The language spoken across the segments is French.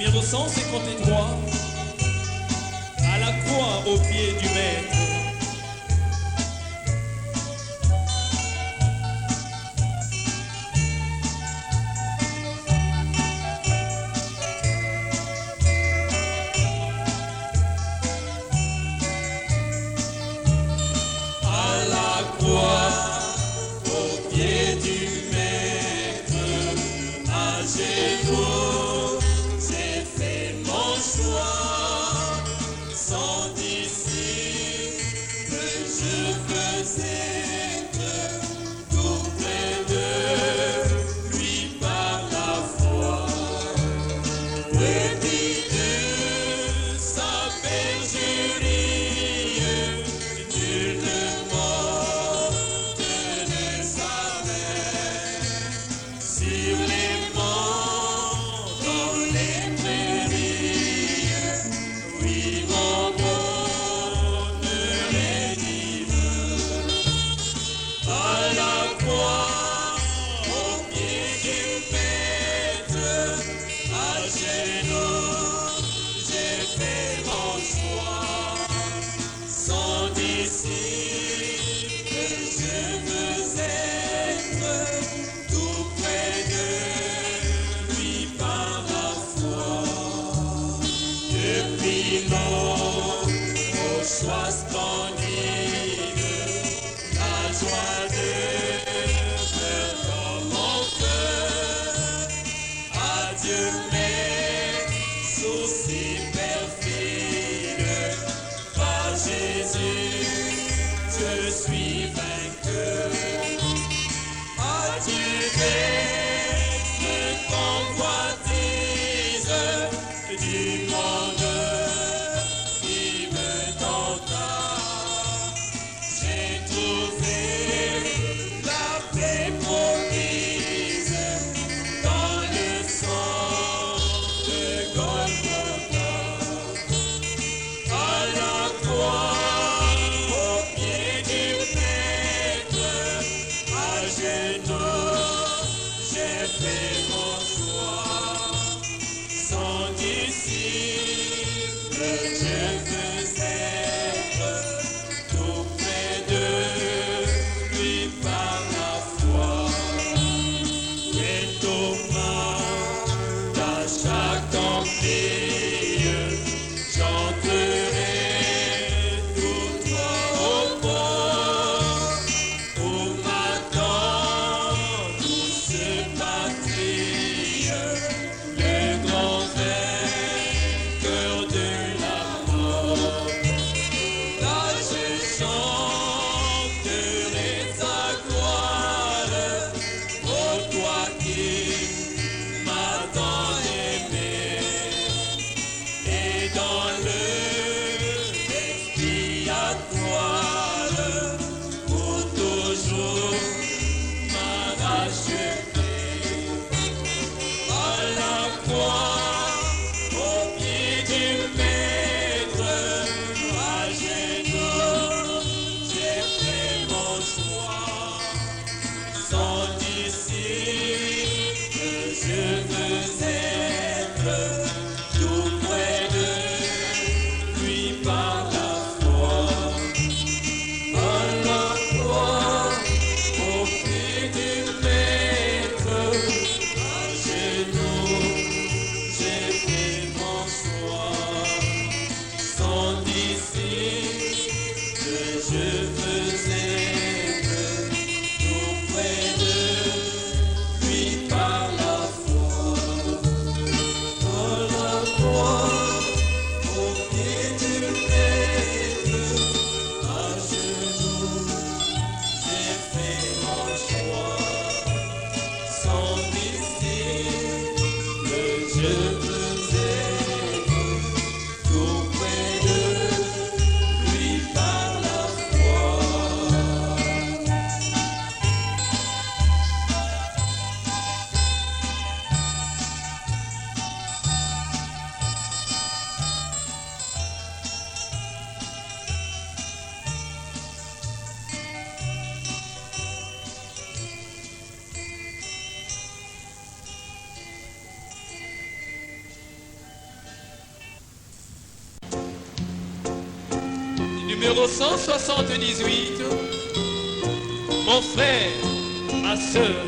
Numéro 153, à la croix au pied du maître. À la croix au pied du maître, à genoux, j'ai fait mon choix. Sans disciple, je veux être tout près de lui par la foi. Depuis de sa bergerie, nul ne monte de sa main. Sur les monts, dans les prairies, oui, mon bonheur est divin. À la croix, au pied du maître, à genoux, j'ai fait mon choix. Sans disciple, je veux être tout près de lui par la foi. Depuis mon choix splendide, la joie de faire dans mon cœur. Adieu mes soucis perfides, par Jésus, je suis vainqueur. Adieu mes convoitises du monde qui me tenta. J'ai trouvé la paix promise dans le sang de Golgotha. À la croix, au pied du maître, à genoux, j'ai fait mon choix. Sans disciple, je veux être tout près de lui par la foi. Et Thomas, à chaque tempête, j'entrerai tout droit au port, où m'attend douce patrie, le grand vainqueur de la mort. Là je chanterai sa gloire, ô toi qui m'as tant aimé. Et dans le expiatoire, pour toujours m'a racheté. À la croix, au pied du maître, à genoux, j'ai fait mon choix. Sans disciple, je veux être tout près de lui par la foi. À la croix, au pied du maître, numéro 178, mon frère, ma sœur.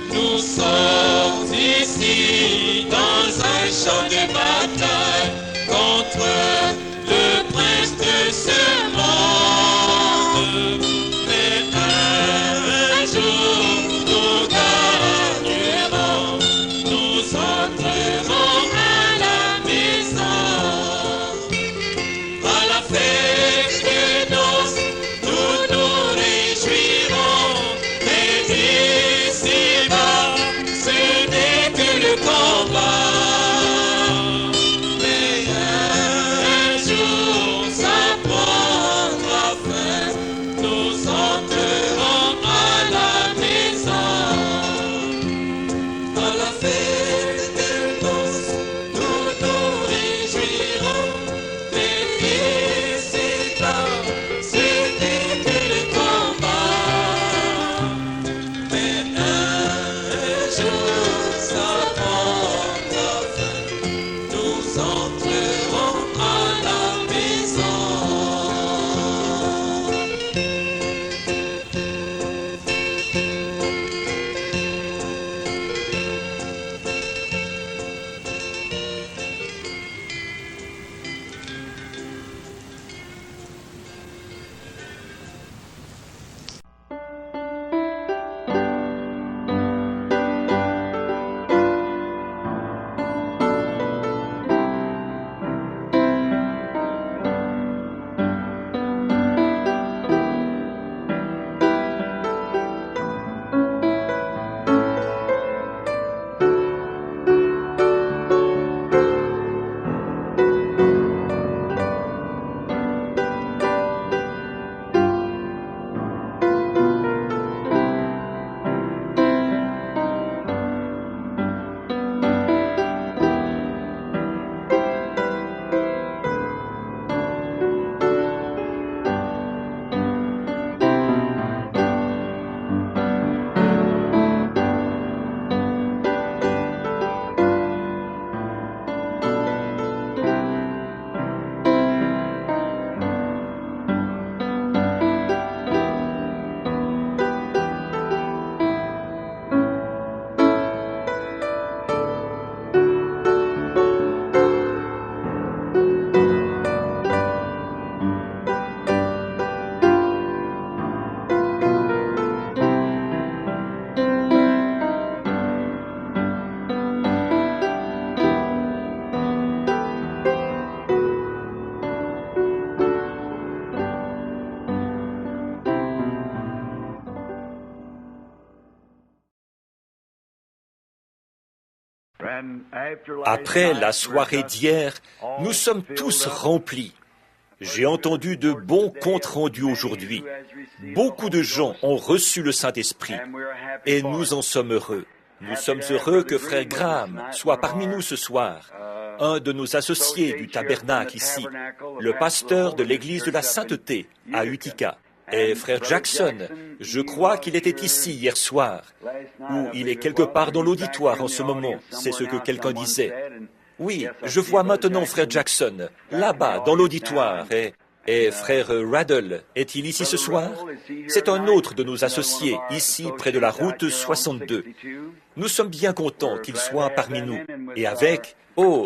Nous sommes ici dans un champ de bataille contre le prince de ce monde. Mais un jour nous gagnerons, nous entrerons à la maison. À la fête de noces, nous nous réjouirons. Après la soirée d'hier, nous sommes tous remplis. J'ai entendu de bons comptes rendus aujourd'hui. Beaucoup de gens ont reçu le Saint-Esprit et nous en sommes heureux. Nous sommes heureux que Frère Graham soit parmi nous ce soir, un de nos associés du tabernacle ici, le pasteur de l'église de la Sainteté à Utica. Et frère Jackson, je crois qu'il était ici hier soir, ou il est quelque part dans l'auditoire en ce moment, c'est ce que quelqu'un disait. Oui, je vois maintenant frère Jackson, là-bas, dans l'auditoire, et frère Raddle, est-il ici ce soir? C'est un autre de nos associés, ici, près de la route 62. Nous sommes bien contents qu'il soit parmi nous. Et avec,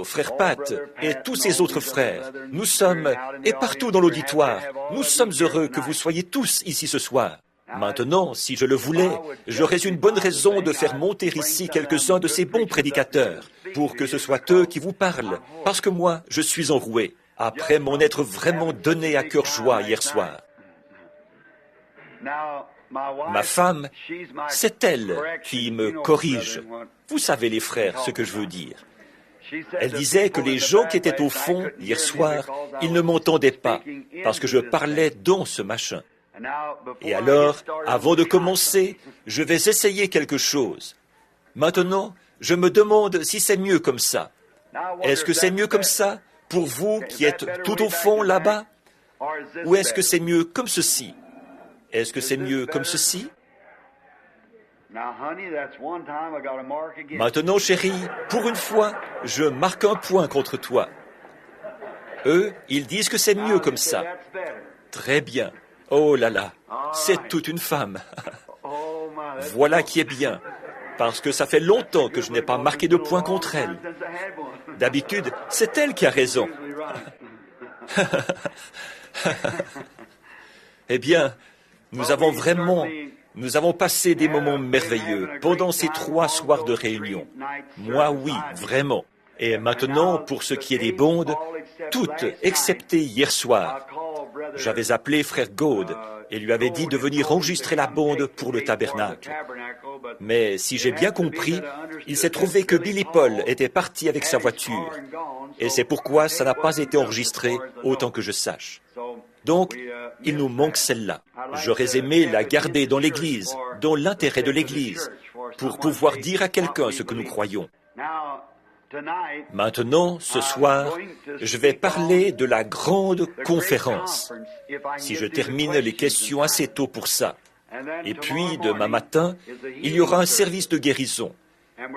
frère Pat, et tous ces autres frères, nous sommes, et partout dans l'auditoire, nous sommes heureux que vous soyez tous ici ce soir. Maintenant, si je le voulais, j'aurais une bonne raison de faire monter ici quelques-uns de ces bons prédicateurs, pour que ce soit eux qui vous parlent, parce que moi, je suis enroué, après m'en être vraiment donné à cœur joie hier soir. Ma femme, c'est elle qui me corrige. Vous savez, les frères, ce que je veux dire. Elle disait que les gens qui étaient au fond, hier soir, ils ne m'entendaient pas, parce que je parlais dans ce machin. Et alors, avant de commencer, je vais essayer quelque chose. Maintenant, je me demande si c'est mieux comme ça. Est-ce que c'est mieux comme ça pour vous qui êtes tout au fond là-bas? Ou est-ce que c'est mieux comme ceci? Est-ce que c'est mieux comme ceci? Maintenant, chérie, pour une fois, je marque un point contre toi. Eux, ils disent que c'est mieux comme ça. Très bien. Oh là là, c'est toute une femme. Voilà qui est bien, parce que ça fait longtemps que je n'ai pas marqué de point contre elle. D'habitude, c'est elle qui a raison. Eh bien, nous avons passé des moments merveilleux pendant ces 3 soirs de réunion. Moi, oui, vraiment. Et maintenant, pour ce qui est des bondes, toutes, excepté hier soir. J'avais appelé frère Gaude et lui avais dit de venir enregistrer la bonde pour le tabernacle. Mais si j'ai bien compris, il s'est trouvé que Billy Paul était parti avec sa voiture. Et c'est pourquoi ça n'a pas été enregistré, autant que je sache. Donc, il nous manque celle-là. J'aurais aimé la garder dans l'Église, dans l'intérêt de l'Église, pour pouvoir dire à quelqu'un ce que nous croyons. Maintenant, ce soir, je vais parler de la grande conférence, si je termine les questions assez tôt pour ça. Et puis, demain matin, il y aura un service de guérison,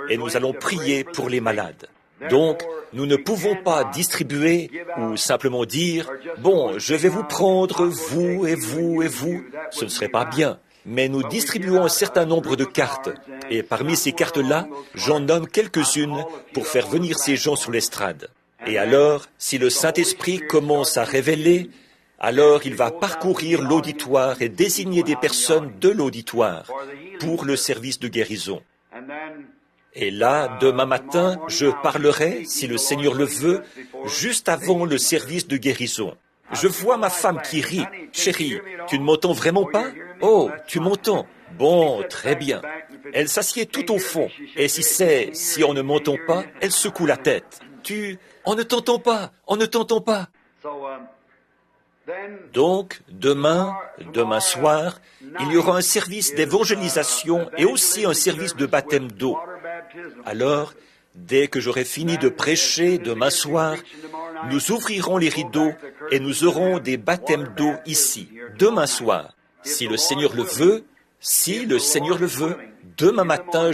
et nous allons prier pour les malades. Donc, nous ne pouvons pas distribuer ou simplement dire « Bon, je vais vous prendre, vous et vous et vous ». Ce ne serait pas bien. Mais nous distribuons un certain nombre de cartes. Et parmi ces cartes-là, j'en nomme quelques-unes pour faire venir ces gens sur l'estrade. Et alors, si le Saint-Esprit commence à révéler, alors il va parcourir l'auditoire et désigner des personnes de l'auditoire pour le service de guérison. Et là, demain matin, je parlerai, si le Seigneur le veut, juste avant le service de guérison. Je vois ma femme qui rit. « Chérie, tu ne m'entends vraiment pas? Oh, tu m'entends? Bon, très bien. » Elle s'assied tout au fond, et si on ne m'entend pas, elle secoue la tête. « On ne t'entend pas, on ne t'entend pas. » Donc, demain soir, il y aura un service d'évangélisation et aussi un service de baptême d'eau. Alors, dès que j'aurai fini de prêcher demain soir, nous ouvrirons les rideaux et nous aurons des baptêmes d'eau ici, demain soir. Si le Seigneur le veut, demain matin,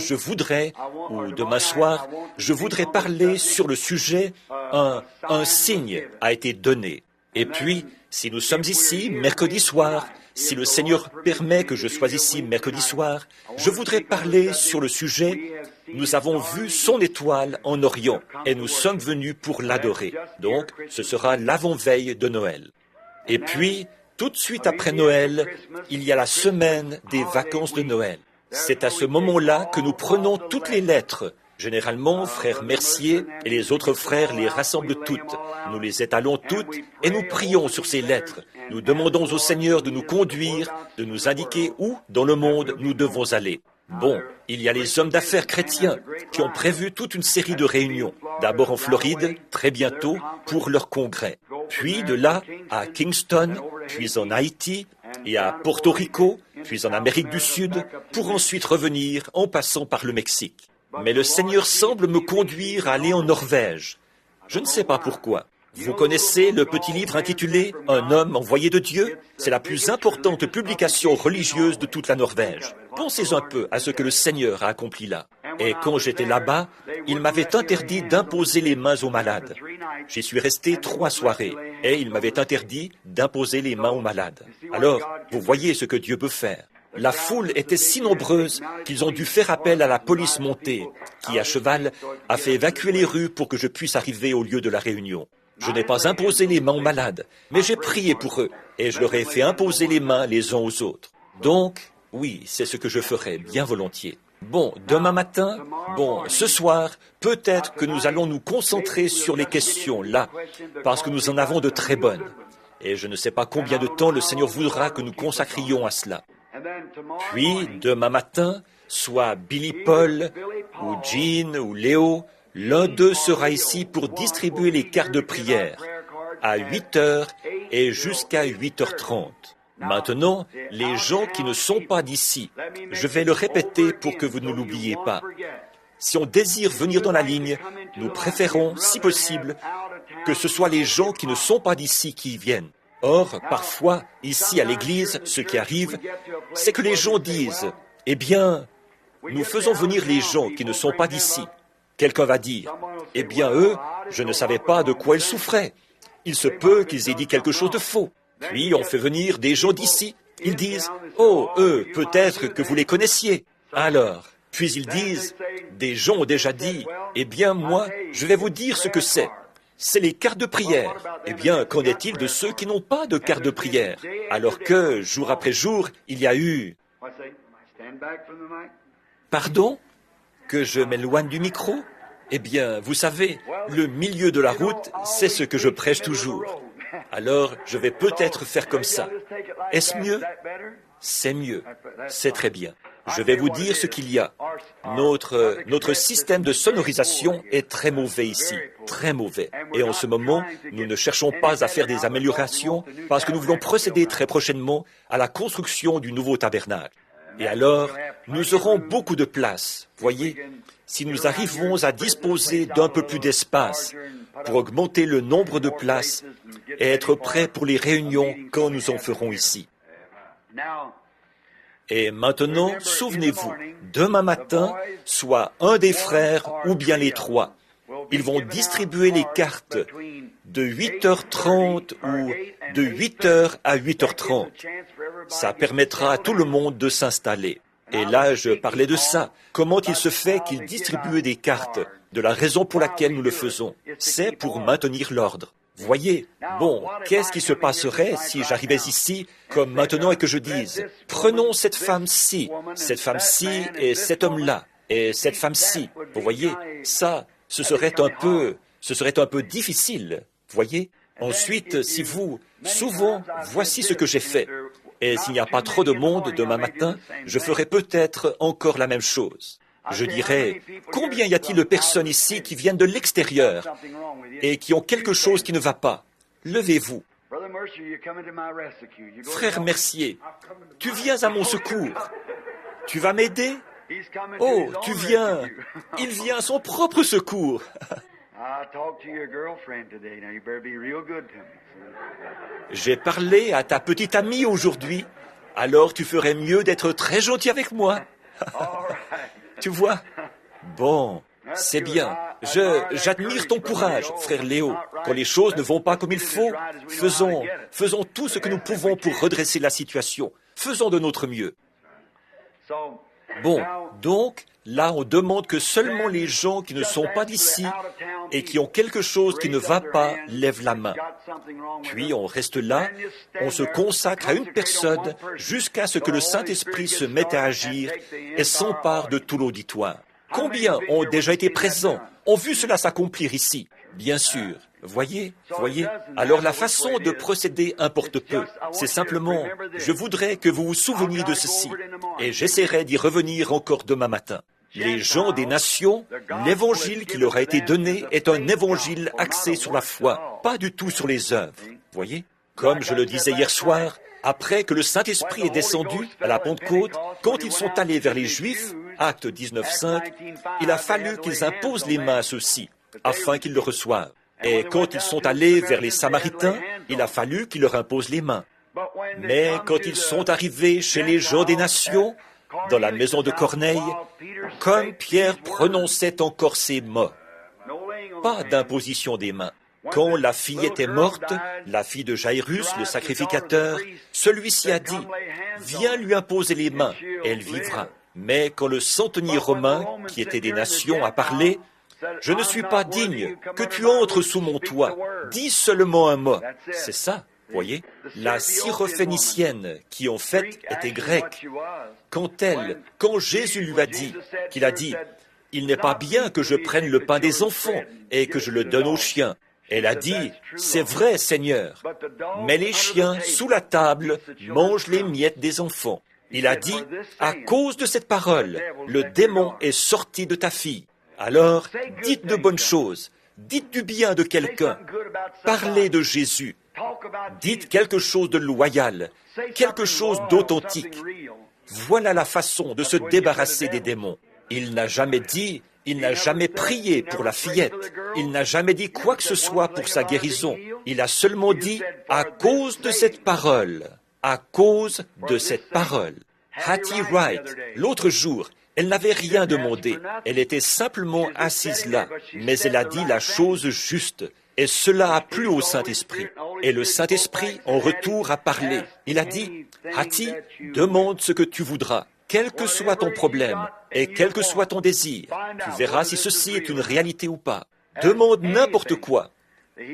ou demain soir, je voudrais parler sur le sujet « Un signe a été donné ». Et puis, si nous sommes ici mercredi soir, si le Seigneur permet que je sois ici mercredi soir, je voudrais parler sur le sujet « Nous avons vu son étoile en Orient et nous sommes venus pour l'adorer ». Donc, ce sera l'avant-veille de Noël. Et puis, tout de suite après Noël, il y a la semaine des vacances de Noël. C'est à ce moment-là que nous prenons toutes les lettres. Généralement, frère Mercier et les autres frères les rassemblent toutes. Nous les étalons toutes et nous prions sur ces lettres. Nous demandons au Seigneur de nous conduire, de nous indiquer où dans le monde nous devons aller. Bon, il y a les hommes d'affaires chrétiens qui ont prévu toute une série de réunions. D'abord en Floride, très bientôt, pour leur congrès. Puis de là à Kingston, puis en Haïti et à Porto Rico, puis en Amérique du Sud, pour ensuite revenir en passant par le Mexique. Mais le Seigneur semble me conduire à aller en Norvège. Je ne sais pas pourquoi. Vous connaissez le petit livre intitulé « Un homme envoyé de Dieu » ? C'est la plus importante publication religieuse de toute la Norvège. Pensez un peu à ce que le Seigneur a accompli là. Et quand j'étais là-bas, il m'avait interdit d'imposer les mains aux malades. J'y suis resté 3 soirées et il m'avait interdit d'imposer les mains aux malades. Alors, vous voyez ce que Dieu peut faire. La foule était si nombreuse qu'ils ont dû faire appel à la police montée, qui, à cheval, a fait évacuer les rues pour que je puisse arriver au lieu de la réunion. Je n'ai pas imposé les mains aux malades, mais j'ai prié pour eux, et je leur ai fait imposer les mains les uns aux autres. Donc, oui, c'est ce que je ferai bien volontiers. Bon, demain matin, ce soir, peut-être que nous allons nous concentrer sur les questions là, parce que nous en avons de très bonnes. Et je ne sais pas combien de temps le Seigneur voudra que nous consacrions à cela. Puis, demain matin, soit Billy Paul, ou Jean, ou Léo, l'un d'eux sera ici pour distribuer les cartes de prière à 8 heures et jusqu'à 8h30. Maintenant, les gens qui ne sont pas d'ici, je vais le répéter pour que vous ne l'oubliez pas. Si on désire venir dans la ligne, nous préférons, si possible, que ce soit les gens qui ne sont pas d'ici qui y viennent. Or, parfois, ici à l'église, ce qui arrive, c'est que les gens disent, « Eh bien, nous faisons venir les gens qui ne sont pas d'ici. » Quelqu'un va dire, « Eh bien, eux, je ne savais pas de quoi ils souffraient. Il se peut qu'ils aient dit quelque chose de faux. » Puis on fait venir des gens d'ici. Ils disent, « Oh, eux, peut-être que vous les connaissiez. » Alors, puis ils disent, des gens ont déjà dit, « Eh bien, moi, je vais vous dire ce que c'est. C'est les cartes de prière. » Eh bien, qu'en est-il de ceux qui n'ont pas de cartes de prière, alors que, jour après jour, il y a eu... Pardon ? Que je m'éloigne du micro ? Eh bien, vous savez, le milieu de la route, c'est ce que je prêche toujours. Alors, je vais peut-être faire comme ça. Est-ce mieux ? C'est mieux. C'est très bien. Je vais vous dire ce qu'il y a. Notre système de sonorisation est très mauvais ici, très mauvais. Et en ce moment, nous ne cherchons pas à faire des améliorations parce que nous voulons procéder très prochainement à la construction du nouveau tabernacle. Et alors, nous aurons beaucoup de place, voyez, si nous arrivons à disposer d'un peu plus d'espace pour augmenter le nombre de places et être prêts pour les réunions quand nous en ferons ici. Et maintenant, souvenez-vous, demain matin, soit un des frères ou bien les 3, ils vont distribuer les cartes de 8h30 ou de 8h à 8h30. Ça permettra à tout le monde de s'installer. Et là, je parlais de ça. Comment il se fait qu'ils distribuent des cartes? De la raison pour laquelle nous le faisons, c'est pour maintenir l'ordre. Voyez, qu'est-ce qui se passerait si j'arrivais ici, comme maintenant, et que je dise, prenons cette femme-ci et cet homme-là, et cette femme-ci. Vous voyez, ça, ce serait un peu difficile, voyez. Ensuite, souvent, voici ce que j'ai fait. Et s'il n'y a pas trop de monde demain matin, je ferai peut-être encore la même chose. Je dirais, combien y a-t-il de personnes ici qui viennent de l'extérieur et qui ont quelque chose qui ne va pas? Levez-vous. Frère Mercier, tu viens à mon secours. Tu vas m'aider? Oh, il vient à son propre secours. J'ai parlé à ta petite amie aujourd'hui, alors tu ferais mieux d'être très gentil avec moi. Tu vois? Bon, c'est bien. J'admire ton courage, frère Léo. Quand les choses ne vont pas comme il faut, faisons tout ce que nous pouvons pour redresser la situation. Faisons de notre mieux. Donc, là, on demande que seulement les gens qui ne sont pas d'ici et qui ont quelque chose qui ne va pas lèvent la main. Puis on reste là, on se consacre à une personne jusqu'à ce que le Saint-Esprit se mette à agir et s'empare de tout l'auditoire. Combien ont déjà été présents, ont vu cela s'accomplir ici? Bien sûr. Voyez? Alors la façon de procéder importe peu. C'est simplement, je voudrais que vous vous souveniez de ceci, et j'essaierai d'y revenir encore demain matin. Les gens des nations, l'évangile qui leur a été donné est un évangile axé sur la foi, pas du tout sur les œuvres. Voyez? Comme je le disais hier soir, après que le Saint-Esprit est descendu à la Pentecôte, quand ils sont allés vers les Juifs, Acte 19.5, il a fallu qu'ils imposent les mains à ceux-ci, afin qu'ils le reçoivent. Et quand ils sont allés vers les Samaritains, il a fallu qu'il leur impose les mains. Mais quand ils sont arrivés chez les gens des nations, dans la maison de Corneille, comme Pierre prononçait encore ces mots, pas d'imposition des mains. Quand la fille était morte, la fille de Jairus, le sacrificateur, celui-ci a dit, « Viens lui imposer les mains, elle vivra. » Mais quand le centenier romain, qui était des nations, a parlé, « Je ne suis pas digne que tu entres sous mon toit. Dis seulement un mot. » C'est ça, voyez. La syrophénicienne, qui en fait était grecque, quand Jésus lui a dit, qu'il a dit, « Il n'est pas bien que je prenne le pain des enfants et que je le donne aux chiens. » Elle a dit, « C'est vrai, Seigneur, mais les chiens, sous la table, mangent les miettes des enfants. » Il a dit, « À cause de cette parole, le démon est sorti de ta fille. Alors, dites de bonnes choses, dites du bien de quelqu'un, parlez de Jésus, dites quelque chose de loyal, quelque chose d'authentique. » Voilà la façon de se débarrasser des démons. Il n'a jamais dit, il n'a jamais prié pour la fillette. Il n'a jamais dit quoi que ce soit pour sa guérison. Il a seulement dit, à cause de cette parole, à cause de cette parole. Hattie Wright, l'autre jour, elle n'avait rien demandé. Elle était simplement assise là. Mais elle a dit la chose juste. Et cela a plu au Saint-Esprit. Et le Saint-Esprit, en retour, a parlé. Il a dit, Hattie, demande ce que tu voudras. Quel que soit ton problème et quel que soit ton désir, tu verras si ceci est une réalité ou pas. Demande n'importe quoi.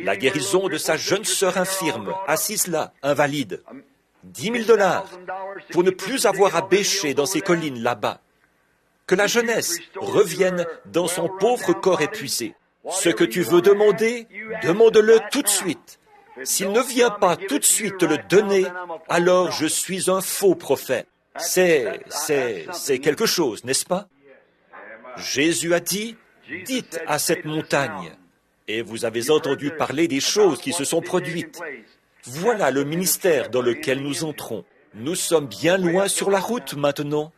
La guérison de sa jeune sœur infirme, assise là, invalide. 10 000 $ pour ne plus avoir à bêcher dans ces collines là-bas. Que la jeunesse revienne dans son pauvre corps épuisé. Ce que tu veux demander, demande-le tout de suite. S'il ne vient pas tout de suite te le donner, alors je suis un faux prophète. C'est quelque chose, n'est-ce pas? Jésus a dit, dites à cette montagne. Et vous avez entendu parler des choses qui se sont produites. Voilà le ministère dans lequel nous entrons. Nous sommes bien loin sur la route maintenant.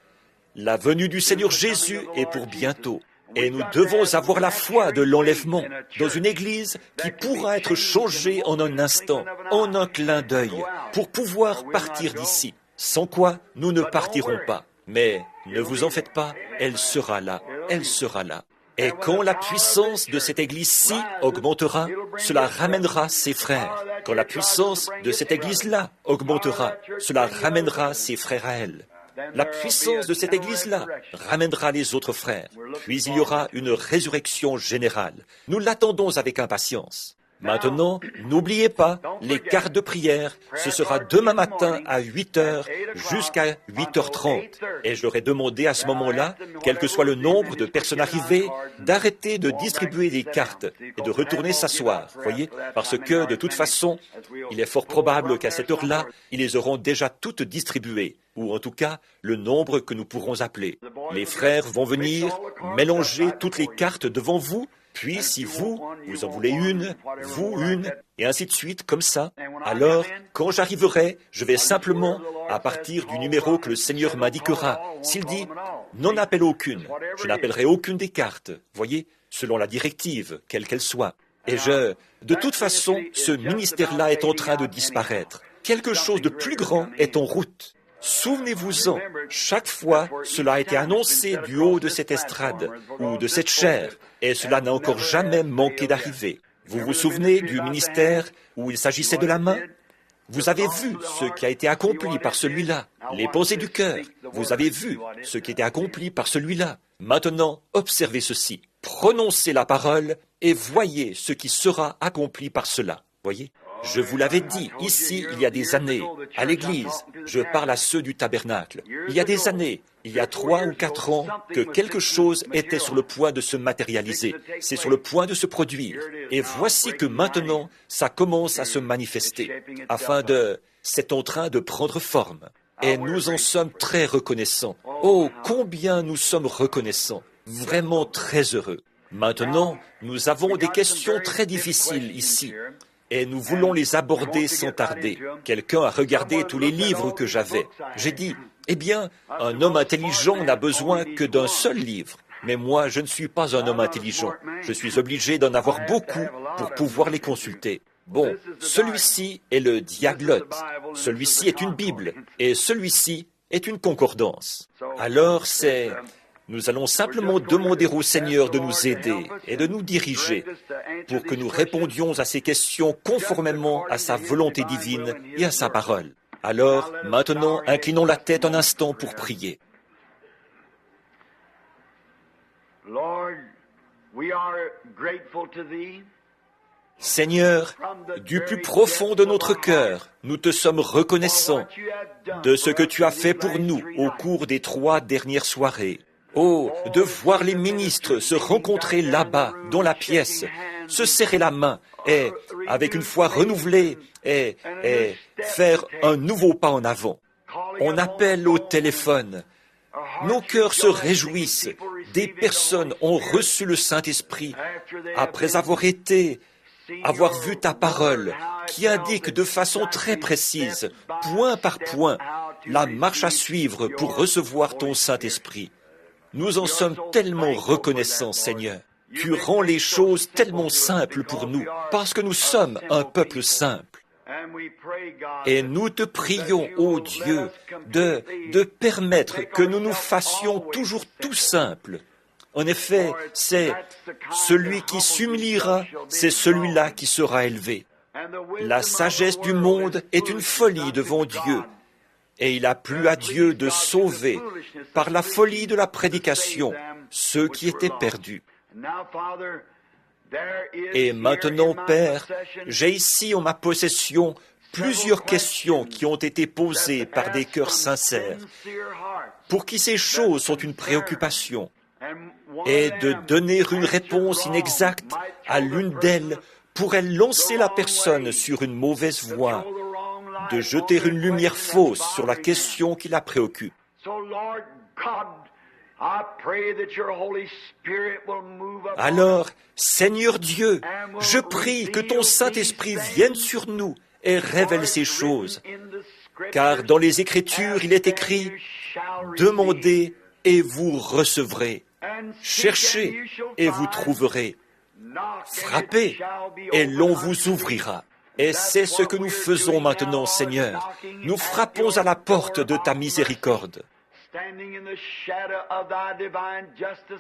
La venue du Seigneur Jésus est pour bientôt. Et nous devons avoir la foi de l'enlèvement dans une église qui pourra être changée en un instant, en un clin d'œil, pour pouvoir partir d'ici. Sans quoi, nous ne partirons pas. Mais ne vous en faites pas, elle sera là, elle sera là. Et quand la puissance de cette église-ci augmentera, cela ramènera ses frères. Quand la puissance de cette église-là augmentera, cela ramènera ses frères à elle. La puissance de cette église-là ramènera les autres frères. Puis il y aura une résurrection générale. Nous l'attendons avec impatience. Maintenant, n'oubliez pas, les cartes de prière, ce sera demain matin à 8h jusqu'à 8h30. Et je leur ai demandé à ce moment-là, quel que soit le nombre de personnes arrivées, d'arrêter de distribuer les cartes et de retourner s'asseoir, voyez, parce que de toute façon, il est fort probable qu'à cette heure-là, ils les auront déjà toutes distribuées, ou en tout cas, le nombre que nous pourrons appeler. Les frères vont venir mélanger toutes les cartes devant vous. Puis, si vous en voulez une, et ainsi de suite, comme ça, alors, quand j'arriverai, je vais simplement, à partir du numéro que le Seigneur m'indiquera, s'il dit, n'en appelle aucune, je n'appellerai aucune des cartes, voyez, selon la directive, quelle qu'elle soit. Et de toute façon, ce ministère-là est en train de disparaître. Quelque chose de plus grand est en route. Souvenez-vous-en, chaque fois, cela a été annoncé du haut de cette estrade ou de cette chaire, et cela n'a encore jamais manqué d'arriver. Vous vous souvenez du ministère où il s'agissait de la main? Vous avez vu ce qui a été accompli par celui-là, les pensées du cœur. Vous avez vu ce qui a été accompli par celui-là. Maintenant, observez ceci. Prononcez la parole et voyez ce qui sera accompli par cela. Voyez? Je vous l'avais dit, ici, il y a des années, à l'église, je parle à ceux du tabernacle. Il y a des années, il y a 3 ou 4 ans, que quelque chose était sur le point de se matérialiser. C'est sur le point de se produire. Et voici que maintenant, ça commence à se manifester, c'est en train de prendre forme. Et nous en sommes très reconnaissants. Oh, combien nous sommes reconnaissants. Vraiment très heureux. Maintenant, nous avons des questions très difficiles ici. Et nous voulons les aborder sans tarder. Quelqu'un a regardé tous les livres que j'avais. J'ai dit, eh bien, un homme intelligent n'a besoin que d'un seul livre. Mais moi, je ne suis pas un homme intelligent. Je suis obligé d'en avoir beaucoup pour pouvoir les consulter. Bon, celui-ci est le diaglotte, celui-ci est une Bible, et celui-ci est une concordance. Alors nous allons simplement demander au Seigneur de nous aider et de nous diriger pour que nous répondions à ces questions conformément à sa volonté divine et à sa parole. Alors, maintenant, inclinons la tête un instant pour prier. Seigneur, du plus profond de notre cœur, nous te sommes reconnaissants de ce que tu as fait pour nous au cours des 3 dernières soirées. Oh, de voir les ministres se rencontrer là-bas, dans la pièce, se serrer la main et, avec une foi renouvelée, et faire un nouveau pas en avant. On appelle au téléphone. Nos cœurs se réjouissent. Des personnes ont reçu le Saint-Esprit après avoir vu ta parole qui indique de façon très précise, point par point, la marche à suivre pour recevoir ton Saint-Esprit. Nous en sommes tellement reconnaissants, Seigneur. Tu rends les choses tellement simples pour nous, parce que nous sommes un peuple simple. Et nous te prions, ô Dieu, de permettre que nous nous fassions toujours tout simple. En effet, c'est celui qui s'humiliera, c'est celui-là qui sera élevé. La sagesse du monde est une folie devant Dieu, et il a plu à Dieu de sauver, par la folie de la prédication, ceux qui étaient perdus. Et maintenant, Père, j'ai ici en ma possession plusieurs questions qui ont été posées par des cœurs sincères, pour qui ces choses sont une préoccupation, et de donner une réponse inexacte à l'une d'elles pourrait lancer la personne sur une mauvaise voie, de jeter une lumière fausse sur la question qui la préoccupe. Alors, Seigneur Dieu, je prie que ton Saint-Esprit vienne sur nous et révèle ces choses, car dans les Écritures, il est écrit « Demandez et vous recevrez, cherchez et vous trouverez, frappez et l'on vous ouvrira ». Et c'est ce que nous faisons maintenant, Seigneur. Nous frappons à la porte de ta miséricorde.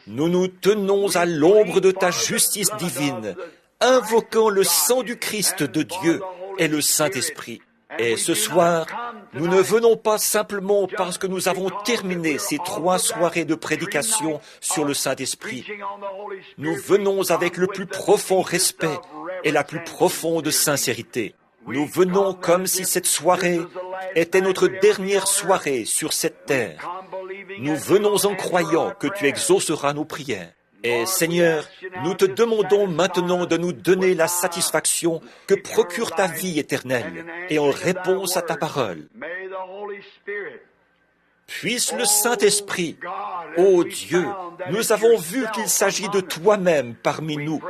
Nous nous tenons à l'ombre de ta justice divine, invoquant le sang du Christ de Dieu et le Saint-Esprit. Et ce soir, nous ne venons pas simplement parce que nous avons terminé ces 3 soirées de prédication sur le Saint-Esprit. Nous venons avec le plus profond respect et la plus profonde sincérité. Nous venons comme si cette soirée était notre dernière soirée sur cette terre. Nous venons en croyant que tu exauceras nos prières. Et Seigneur, nous te demandons maintenant de nous donner la satisfaction que procure ta vie éternelle et en réponse à ta parole. Puisse le Saint-Esprit, ô Dieu, nous avons vu qu'il s'agit de toi-même parmi nous.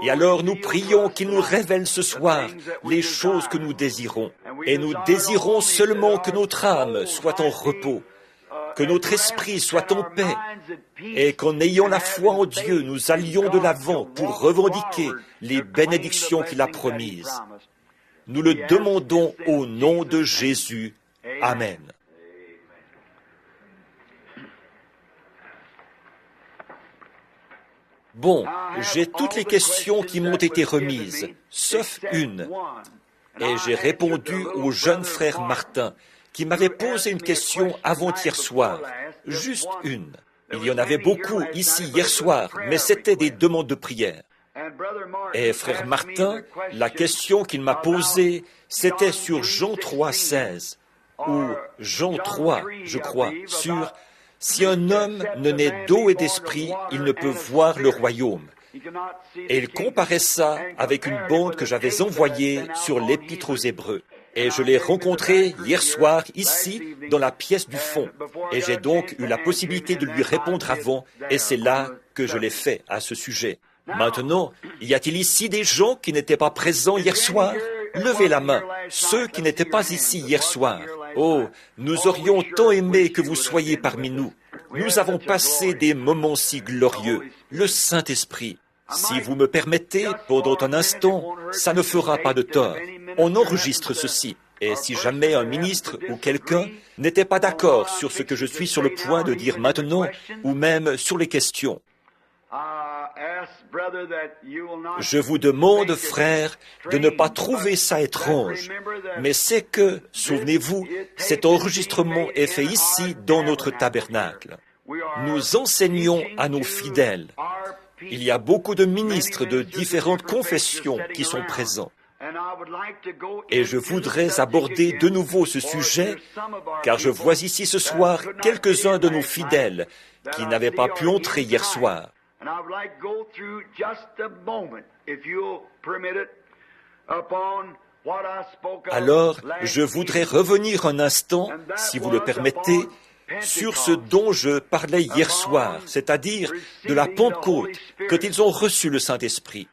Et alors nous prions qu'il nous révèle ce soir les choses que nous désirons. Et nous désirons seulement que notre âme soit en repos, que notre esprit soit en paix, et qu'en ayant la foi en Dieu, nous allions de l'avant pour revendiquer les bénédictions qu'il a promises. Nous le demandons au nom de Jésus. Amen. Bon, j'ai toutes les questions qui m'ont été remises, sauf une. Et j'ai répondu au jeune frère Martin, qui m'avait posé une question avant-hier soir, juste une. Il y en avait beaucoup ici hier soir, mais c'était des demandes de prière. Et frère Martin, la question qu'il m'a posée, c'était sur Jean 3,16, ou Jean 3, je crois, sur « Si un homme ne naît d'eau et d'esprit, il ne peut voir le royaume ». Et il comparait ça avec une bande que j'avais envoyée sur l'Épître aux Hébreux. Et je l'ai rencontré hier soir, ici, dans la pièce du fond. Et j'ai donc eu la possibilité de lui répondre avant, et c'est là que je l'ai fait à ce sujet. Maintenant, y a-t-il ici des gens qui n'étaient pas présents hier soir? Levez la main, ceux qui n'étaient pas ici hier soir. Oh, nous aurions tant aimé que vous soyez parmi nous. Nous avons passé des moments si glorieux, le Saint-Esprit. Si vous me permettez, pendant un instant, ça ne fera pas de tort. On enregistre ceci. Et si jamais un ministre ou quelqu'un n'était pas d'accord sur ce que je suis sur le point de dire maintenant, ou même sur les questions, je vous demande, frère, de ne pas trouver ça étrange, mais c'est que, souvenez-vous, cet enregistrement est fait ici, dans notre tabernacle. Nous enseignons à nos fidèles. Il y a beaucoup de ministres de différentes confessions qui sont présents. Et je voudrais aborder de nouveau ce sujet, car je vois ici ce soir quelques-uns de nos fidèles qui n'avaient pas pu entrer hier soir. Alors, je voudrais revenir un instant, si vous le permettez, sur ce dont je parlais hier soir, c'est-à-dire de la Pentecôte, quand ils ont reçu le Saint-Esprit.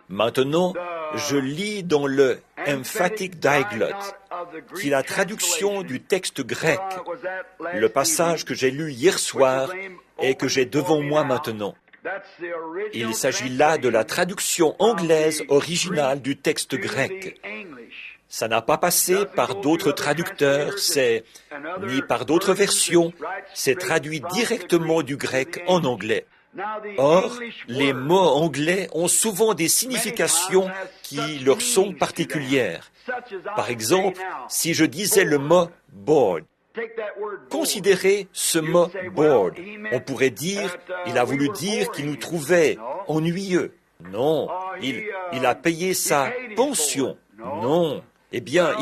Maintenant, je lis dans le Emphatic Diglot, qui est la traduction du texte grec, le passage que j'ai lu hier soir et que j'ai devant moi maintenant. Il s'agit là de la traduction anglaise originale du texte grec. Ça n'a pas passé par d'autres traducteurs, ni par d'autres versions, c'est traduit directement du grec en anglais. Or, les mots anglais ont souvent des significations qui leur sont particulières. Par exemple, si je disais le mot « bored », considérez ce mot « bored ». On pourrait dire « il a voulu dire qu'il nous trouvait ennuyeux ». Non, il a payé sa pension. Non, eh bien,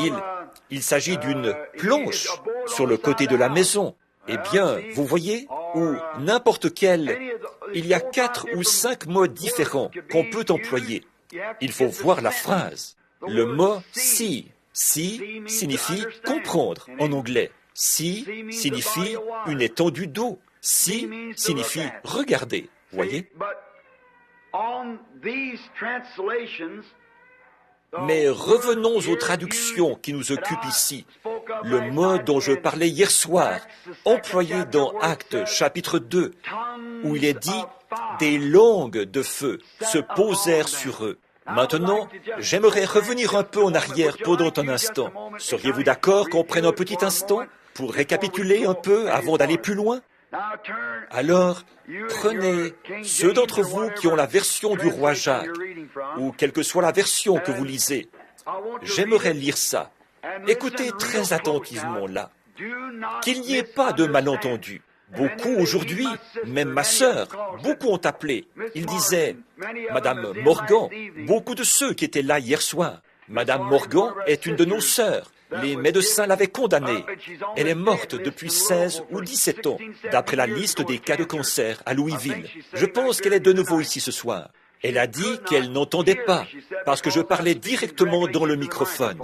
il s'agit d'une planche sur le côté de la maison. Eh bien, vous voyez, ou n'importe quel, il y a 4 ou 5 mots différents qu'on peut employer. Il faut voir la phrase. Le mot « see » signifie « comprendre » en anglais. « See » signifie une étendue d'eau. « See » signifie « regarder ». Voyez? Mais revenons aux traductions qui nous occupent ici. Le mot dont je parlais hier soir, employé dans Actes chapitre 2, où il est dit « des langues de feu se posèrent sur eux ». Maintenant, j'aimerais revenir un peu en arrière pendant un instant. Seriez-vous d'accord qu'on prenne un petit instant pour récapituler un peu avant d'aller plus loin? Alors, prenez ceux d'entre vous qui ont la version du roi Jacques, ou quelle que soit la version que vous lisez. J'aimerais lire ça. Écoutez très attentivement là. Qu'il n'y ait pas de malentendu. Beaucoup aujourd'hui, même ma sœur, beaucoup ont appelé. Ils disaient, « Madame Morgan », beaucoup de ceux qui étaient là hier soir. « Madame Morgan est une de nos sœurs. Les médecins l'avaient condamnée. Elle est morte depuis 16 ou 17 ans, d'après la liste des cas de cancer à Louisville. Je pense qu'elle est de nouveau ici ce soir. Elle a dit qu'elle n'entendait pas, parce que je parlais directement dans le microphone.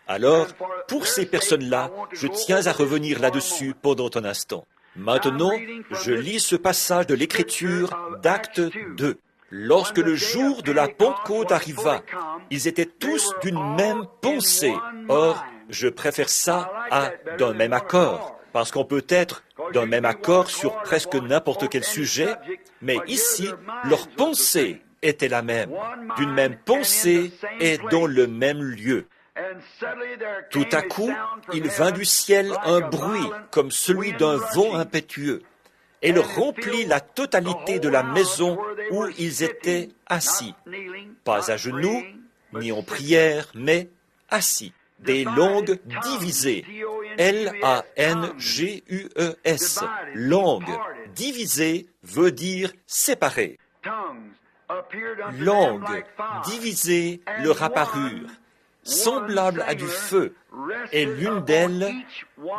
Alors, pour ces personnes-là, je tiens à revenir là-dessus pendant un instant. Maintenant, je lis ce passage de l'Écriture d'Actes 2. Lorsque le jour de la Pentecôte arriva, ils étaient tous d'une même pensée. Or, je préfère ça à d'un même accord, parce qu'on peut être d'un même accord sur presque n'importe quel sujet, mais ici, leur pensée était la même, d'une même pensée et dans le même lieu. Tout à coup, il vint du ciel un bruit comme celui d'un vent impétueux. Elle remplit la totalité de la maison où ils étaient assis. Pas à genoux, ni en prière, mais assis. Des langues divisées. L-A-N-G-U-E-S. Langue. Divisée veut dire séparée. Langues divisées leur apparurent, semblables à du feu, et l'une d'elles,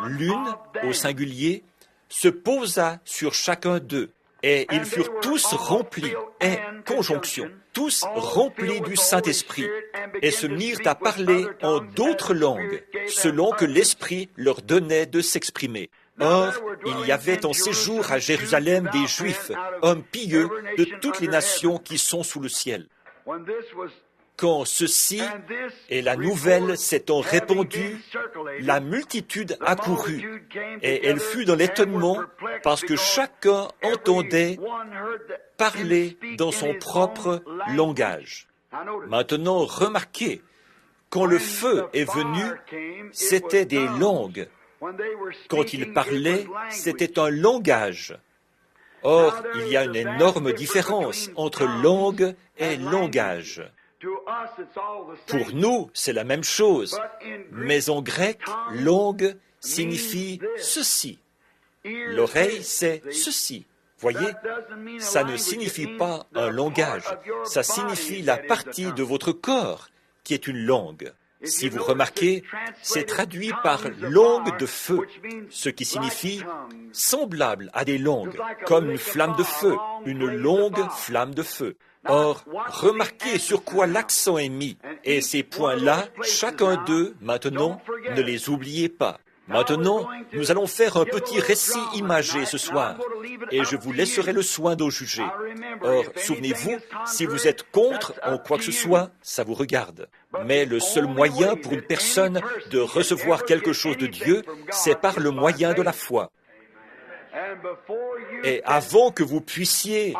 l'une au singulier, se posa sur chacun d'eux, et ils furent tous remplis, et conjonction, tous remplis du Saint-Esprit, et se mirent à parler en d'autres langues, selon que l'Esprit leur donnait de s'exprimer. Or, il y avait en séjour à Jérusalem des Juifs, hommes pieux de toutes les nations qui sont sous le ciel. Quand ceci et la nouvelle s'étant répandue, la multitude accourut, et elle fut dans l'étonnement parce que chacun entendait parler dans son propre langage. Maintenant, remarquez, quand le feu est venu, c'était des langues. Quand il parlait, c'était un langage. Or, il y a une énorme différence entre langue et langage. Pour nous, c'est la même chose, mais en grec, langue signifie ceci. L'oreille, c'est ceci. Voyez, ça ne signifie pas un langage, ça signifie la partie de votre corps qui est une langue. Si vous remarquez, c'est traduit par langue de feu, ce qui signifie semblable à des langues, comme une flamme de feu, une longue flamme de feu. Or, remarquez sur quoi l'accent est mis, et ces points-là, chacun d'eux, maintenant, ne les oubliez pas. Maintenant, nous allons faire un petit récit imagé ce soir, et je vous laisserai le soin d'en juger. Or, souvenez-vous, si vous êtes contre en quoi que ce soit, ça vous regarde. Mais le seul moyen pour une personne de recevoir quelque chose de Dieu, c'est par le moyen de la foi. Et avant que vous puissiez,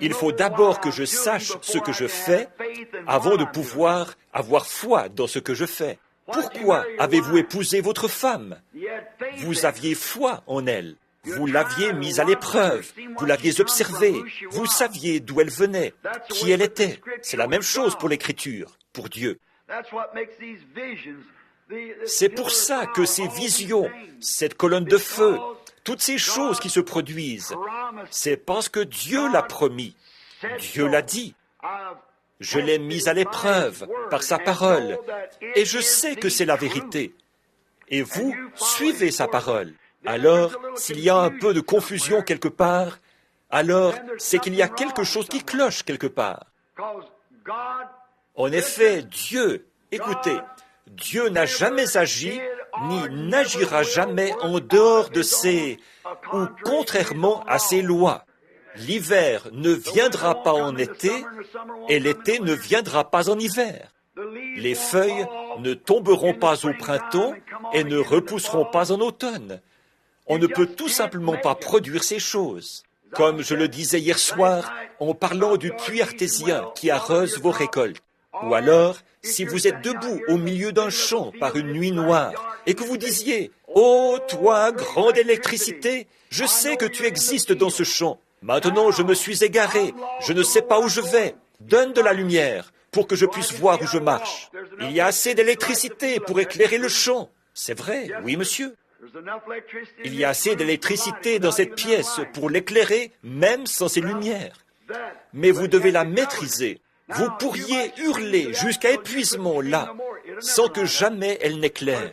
il faut d'abord que je sache ce que je fais avant de pouvoir avoir foi dans ce que je fais. Pourquoi avez-vous épousé votre femme? Vous aviez foi en elle. Vous l'aviez mise à l'épreuve. Vous l'aviez observée. Vous saviez d'où elle venait, qui elle était. C'est la même chose pour l'Écriture, pour Dieu. C'est pour ça que ces visions, cette colonne de feu, toutes ces choses qui se produisent, c'est parce que Dieu l'a promis. Dieu l'a dit. Je l'ai mise à l'épreuve par sa parole, et je sais que c'est la vérité. Et vous suivez sa parole. Alors, s'il y a un peu de confusion quelque part, alors c'est qu'il y a quelque chose qui cloche quelque part. En effet, Dieu, écoutez, Dieu n'a jamais agi, ni n'agira jamais en dehors de ses, ou contrairement à ses lois. L'hiver ne viendra pas en été, et l'été ne viendra pas en hiver. Les feuilles ne tomberont pas au printemps et ne repousseront pas en automne. On ne peut tout simplement pas produire ces choses. Comme je le disais hier soir, en parlant du puits artésien qui arrose vos récoltes. Ou alors, si vous êtes debout au milieu d'un champ par une nuit noire, et que vous disiez « Oh, toi, grande électricité, je sais que tu existes dans ce champ. Maintenant, je me suis égaré, je ne sais pas où je vais. Donne de la lumière pour que je puisse voir où je marche. Il y a assez d'électricité pour éclairer le champ. » C'est vrai, oui, monsieur. Il y a assez d'électricité dans cette pièce pour l'éclairer, même sans ses lumières. Mais vous devez la maîtriser. Vous pourriez hurler jusqu'à épuisement là, sans que jamais elle n'éclaire.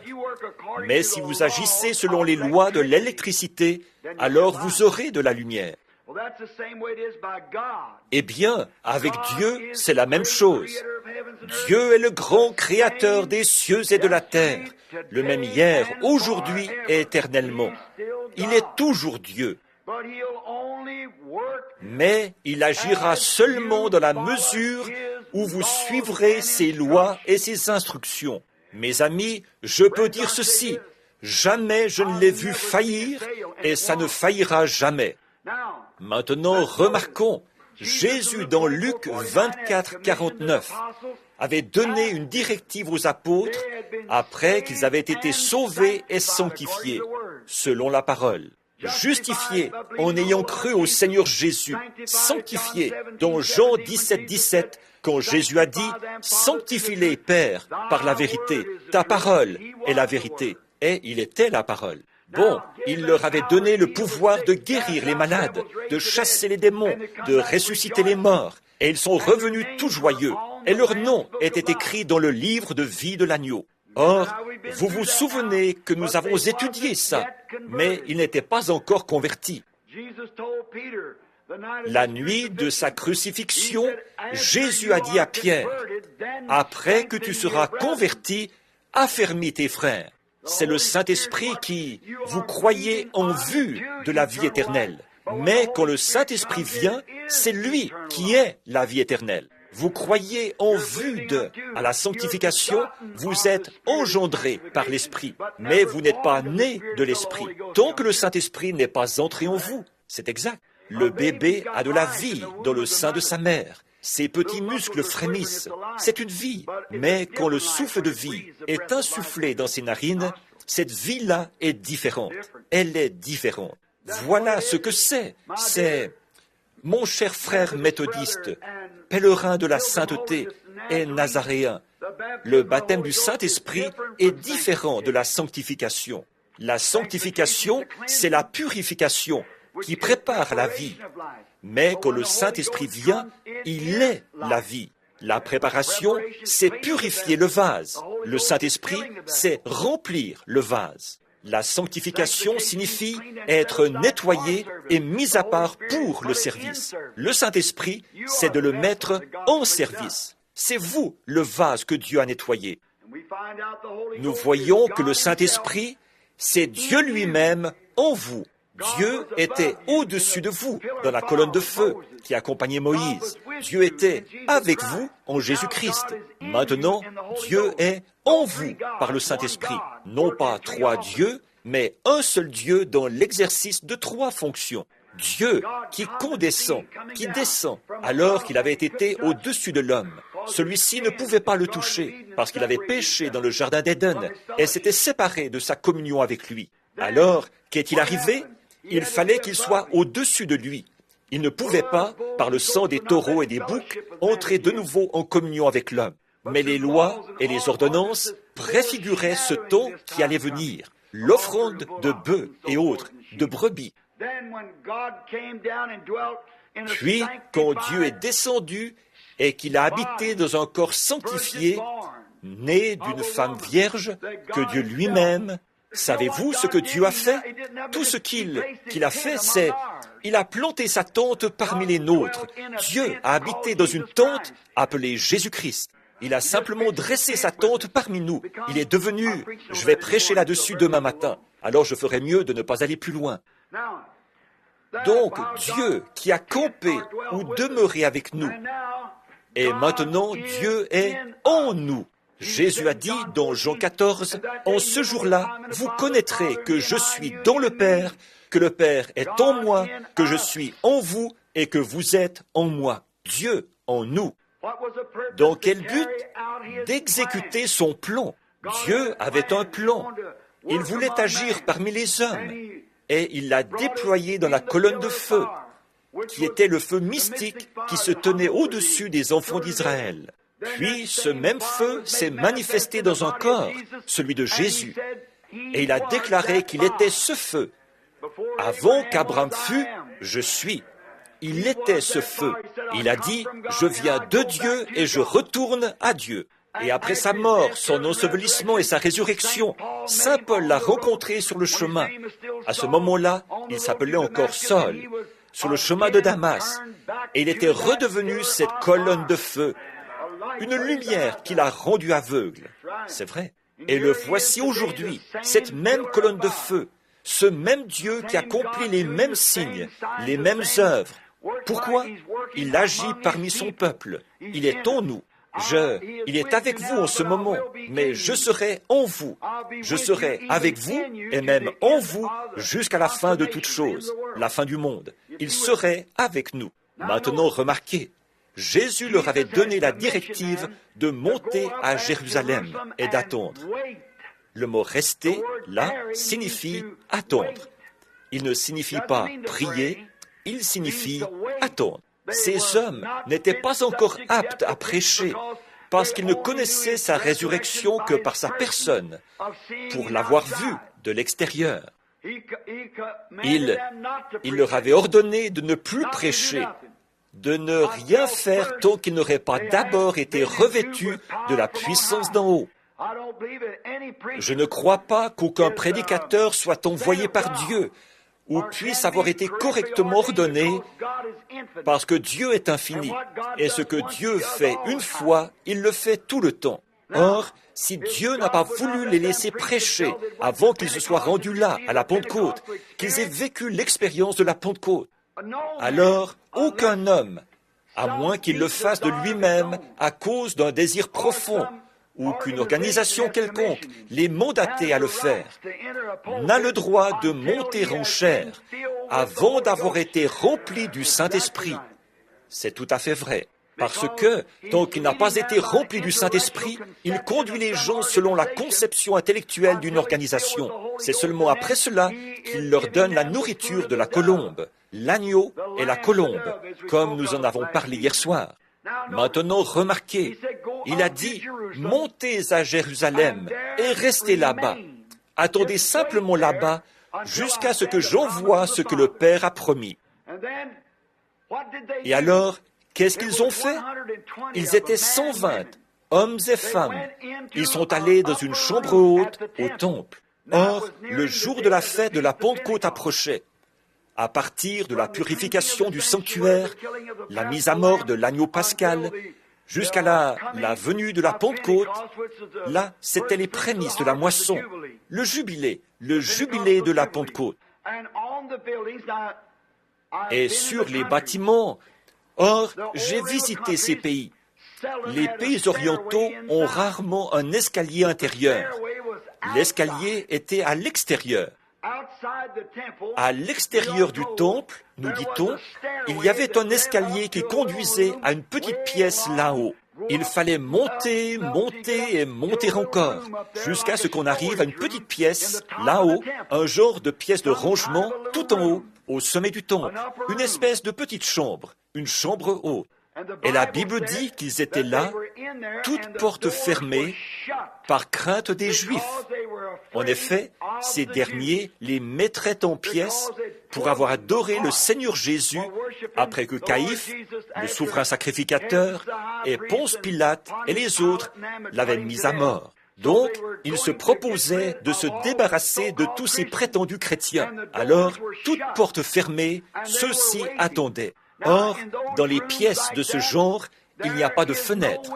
Mais si vous agissez selon les lois de l'électricité, alors vous aurez de la lumière. Eh bien, avec Dieu, c'est la même chose. Dieu est le grand créateur des cieux et de la terre, le même hier, aujourd'hui et éternellement. Il est toujours Dieu. Mais il agira seulement dans la mesure où vous suivrez ses lois et ses instructions. Mes amis, je peux dire ceci, jamais je ne l'ai vu faillir et ça ne faillira jamais. Maintenant, remarquons, Jésus dans Luc 24, 49 avait donné une directive aux apôtres après qu'ils avaient été sauvés et sanctifiés, selon la parole. Justifiés en ayant cru au Seigneur Jésus, sanctifiés, dans Jean 17, 17, quand Jésus a dit « Sanctifie-les, Père, par la vérité, ta parole est la vérité. » Et il était la parole. Bon, il leur avait donné le pouvoir de guérir les malades, de chasser les démons, de ressusciter les morts, et ils sont revenus tout joyeux, et leur nom était écrit dans le livre de vie de l'agneau. Or, vous vous souvenez que nous avons étudié ça, mais ils n'étaient pas encore convertis. La nuit de sa crucifixion, Jésus a dit à Pierre, « Après que tu seras converti, affermis tes frères. » C'est le Saint-Esprit qui, vous croyez en vue de la vie éternelle. Mais quand le Saint-Esprit vient, c'est lui qui est la vie éternelle. Vous croyez en vue de. À la sanctification, vous êtes engendrés par l'Esprit, mais vous n'êtes pas nés de l'Esprit. Tant que le Saint-Esprit n'est pas entré en vous, c'est exact. Le bébé a de la vie dans le sein de sa mère. Ses petits muscles frémissent. C'est une vie. Mais quand le souffle de vie est insufflé dans ses narines, cette vie-là est différente. Elle est différente. Voilà ce que c'est. C'est mon cher frère méthodiste, pèlerin de la sainteté et nazaréen. Le baptême du Saint-Esprit est différent de la sanctification. La sanctification, c'est la purification qui prépare la vie. Mais quand le Saint-Esprit vient, il est la vie. La préparation, c'est purifier le vase. Le Saint-Esprit, c'est remplir le vase. La sanctification signifie être nettoyé et mis à part pour le service. Le Saint-Esprit, c'est de le mettre en service. C'est vous, le vase que Dieu a nettoyé. Nous voyons que le Saint-Esprit, c'est Dieu lui-même en vous. Dieu était au-dessus de vous dans la colonne de feu qui accompagnait Moïse. Dieu était avec vous en Jésus-Christ. Maintenant, Dieu est en vous par le Saint-Esprit. Non pas trois dieux, mais un seul Dieu dans l'exercice de trois fonctions. Dieu qui condescend, qui descend, alors qu'il avait été au-dessus de l'homme. Celui-ci ne pouvait pas le toucher parce qu'il avait péché dans le jardin d'Éden et s'était séparé de sa communion avec lui. Alors, qu'est-il arrivé ? Il fallait qu'il soit au-dessus de lui. Il ne pouvait pas, par le sang des taureaux et des boucs, entrer de nouveau en communion avec l'homme. Mais les lois et les ordonnances préfiguraient ce temps qui allait venir, l'offrande de bœufs et autres, de brebis. Puis, quand Dieu est descendu et qu'il a habité dans un corps sanctifié, né d'une femme vierge, que Dieu lui-même, savez-vous ce que Dieu a fait? Tout ce qu'il a fait, c'est, il a planté sa tente parmi les nôtres. Dieu a habité dans une tente appelée Jésus-Christ. Il a simplement dressé sa tente parmi nous. Il est devenu, je vais prêcher là-dessus demain matin, alors je ferai mieux de ne pas aller plus loin. Donc, Dieu qui a campé ou demeuré avec nous, et maintenant Dieu est en nous. Jésus a dit dans Jean 14, « En ce jour-là, vous connaîtrez que je suis dans le Père, que le Père est en moi, que je suis en vous et que vous êtes en moi. » Dieu en nous. Dans quel but? D'exécuter son plan. Dieu avait un plan. Il voulait agir parmi les hommes et il l'a déployé dans la colonne de feu, qui était le feu mystique qui se tenait au-dessus des enfants d'Israël. Puis, ce même feu s'est manifesté dans un corps, celui de Jésus, et il a déclaré qu'il était ce feu. Avant qu'Abraham fût, je suis. Il était ce feu. Il a dit, je viens de Dieu et je retourne à Dieu. Et après sa mort, son ensevelissement et sa résurrection, Saint Paul l'a rencontré sur le chemin. À ce moment-là, il s'appelait encore Saul, sur le chemin de Damas, et il était redevenu cette colonne de feu. Une lumière qui l'a rendu aveugle. C'est vrai. Et le voici aujourd'hui, cette même colonne de feu, ce même Dieu qui accomplit les mêmes signes, les mêmes œuvres. Pourquoi? Il agit parmi son peuple. Il est en nous. Il est avec vous en ce moment, mais je serai en vous. Je serai avec vous et même en vous jusqu'à la fin de toutes choses, la fin du monde. Il serait avec nous. Maintenant, remarquez, Jésus leur avait donné la directive de monter à Jérusalem et d'attendre. Le mot « rester », là, signifie « attendre ». Il ne signifie pas « prier », il signifie « attendre ». Ces hommes n'étaient pas encore aptes à prêcher parce qu'ils ne connaissaient sa résurrection que par sa personne, pour l'avoir vue de l'extérieur. Il leur avait ordonné de ne plus prêcher, de ne rien faire tant qu'ils n'auraient pas d'abord été revêtus de la puissance d'en haut. Je ne crois pas qu'aucun prédicateur soit envoyé par Dieu ou puisse avoir été correctement ordonné parce que Dieu est infini et ce que Dieu fait une fois, il le fait tout le temps. Or, si Dieu n'a pas voulu les laisser prêcher avant qu'ils se soient rendus là, à la Pentecôte, qu'ils aient vécu l'expérience de la Pentecôte, alors aucun homme, à moins qu'il le fasse de lui-même à cause d'un désir profond ou qu'une organisation quelconque l'ait mandaté à le faire, n'a le droit de monter en chair avant d'avoir été rempli du Saint-Esprit. C'est tout à fait vrai. Parce que, tant qu'il n'a pas été rempli du Saint-Esprit, il conduit les gens selon la conception intellectuelle d'une organisation. C'est seulement après cela qu'il leur donne la nourriture de la colombe, l'agneau et la colombe, comme nous en avons parlé hier soir. Maintenant, remarquez, il a dit, « Montez à Jérusalem et restez là-bas. Attendez simplement là-bas jusqu'à ce que j'envoie ce que le Père a promis. » Et alors, qu'est-ce qu'ils ont fait? Ils étaient 120, hommes et femmes. Ils sont allés dans une chambre haute au temple. Or, le jour de la fête de la Pentecôte approchait. À partir de la purification du sanctuaire, la mise à mort de l'agneau pascal, jusqu'à la venue de la Pentecôte, là, c'étaient les prémices de la moisson, le jubilé de la Pentecôte. Et sur les bâtiments, or, j'ai visité ces pays. Les pays orientaux ont rarement un escalier intérieur. L'escalier était à l'extérieur. À l'extérieur du temple, nous dit-on, il y avait un escalier qui conduisait à une petite pièce là-haut. Il fallait monter, monter et monter encore, jusqu'à ce qu'on arrive à une petite pièce là-haut, un genre de pièce de rangement tout en haut, au sommet du temple, une espèce de petite chambre, une chambre haute. Et la Bible dit qu'ils étaient là, toutes portes fermées, par crainte des Juifs. En effet, ces derniers les mettraient en pièces pour avoir adoré le Seigneur Jésus après que Caïphe, le souverain sacrificateur, et Ponce Pilate et les autres l'avaient mis à mort. Donc, ils se proposaient de se débarrasser de tous ces prétendus chrétiens. Alors, toutes portes fermées, ceux-ci attendaient. Or, dans les pièces de ce genre, il n'y a pas de fenêtres.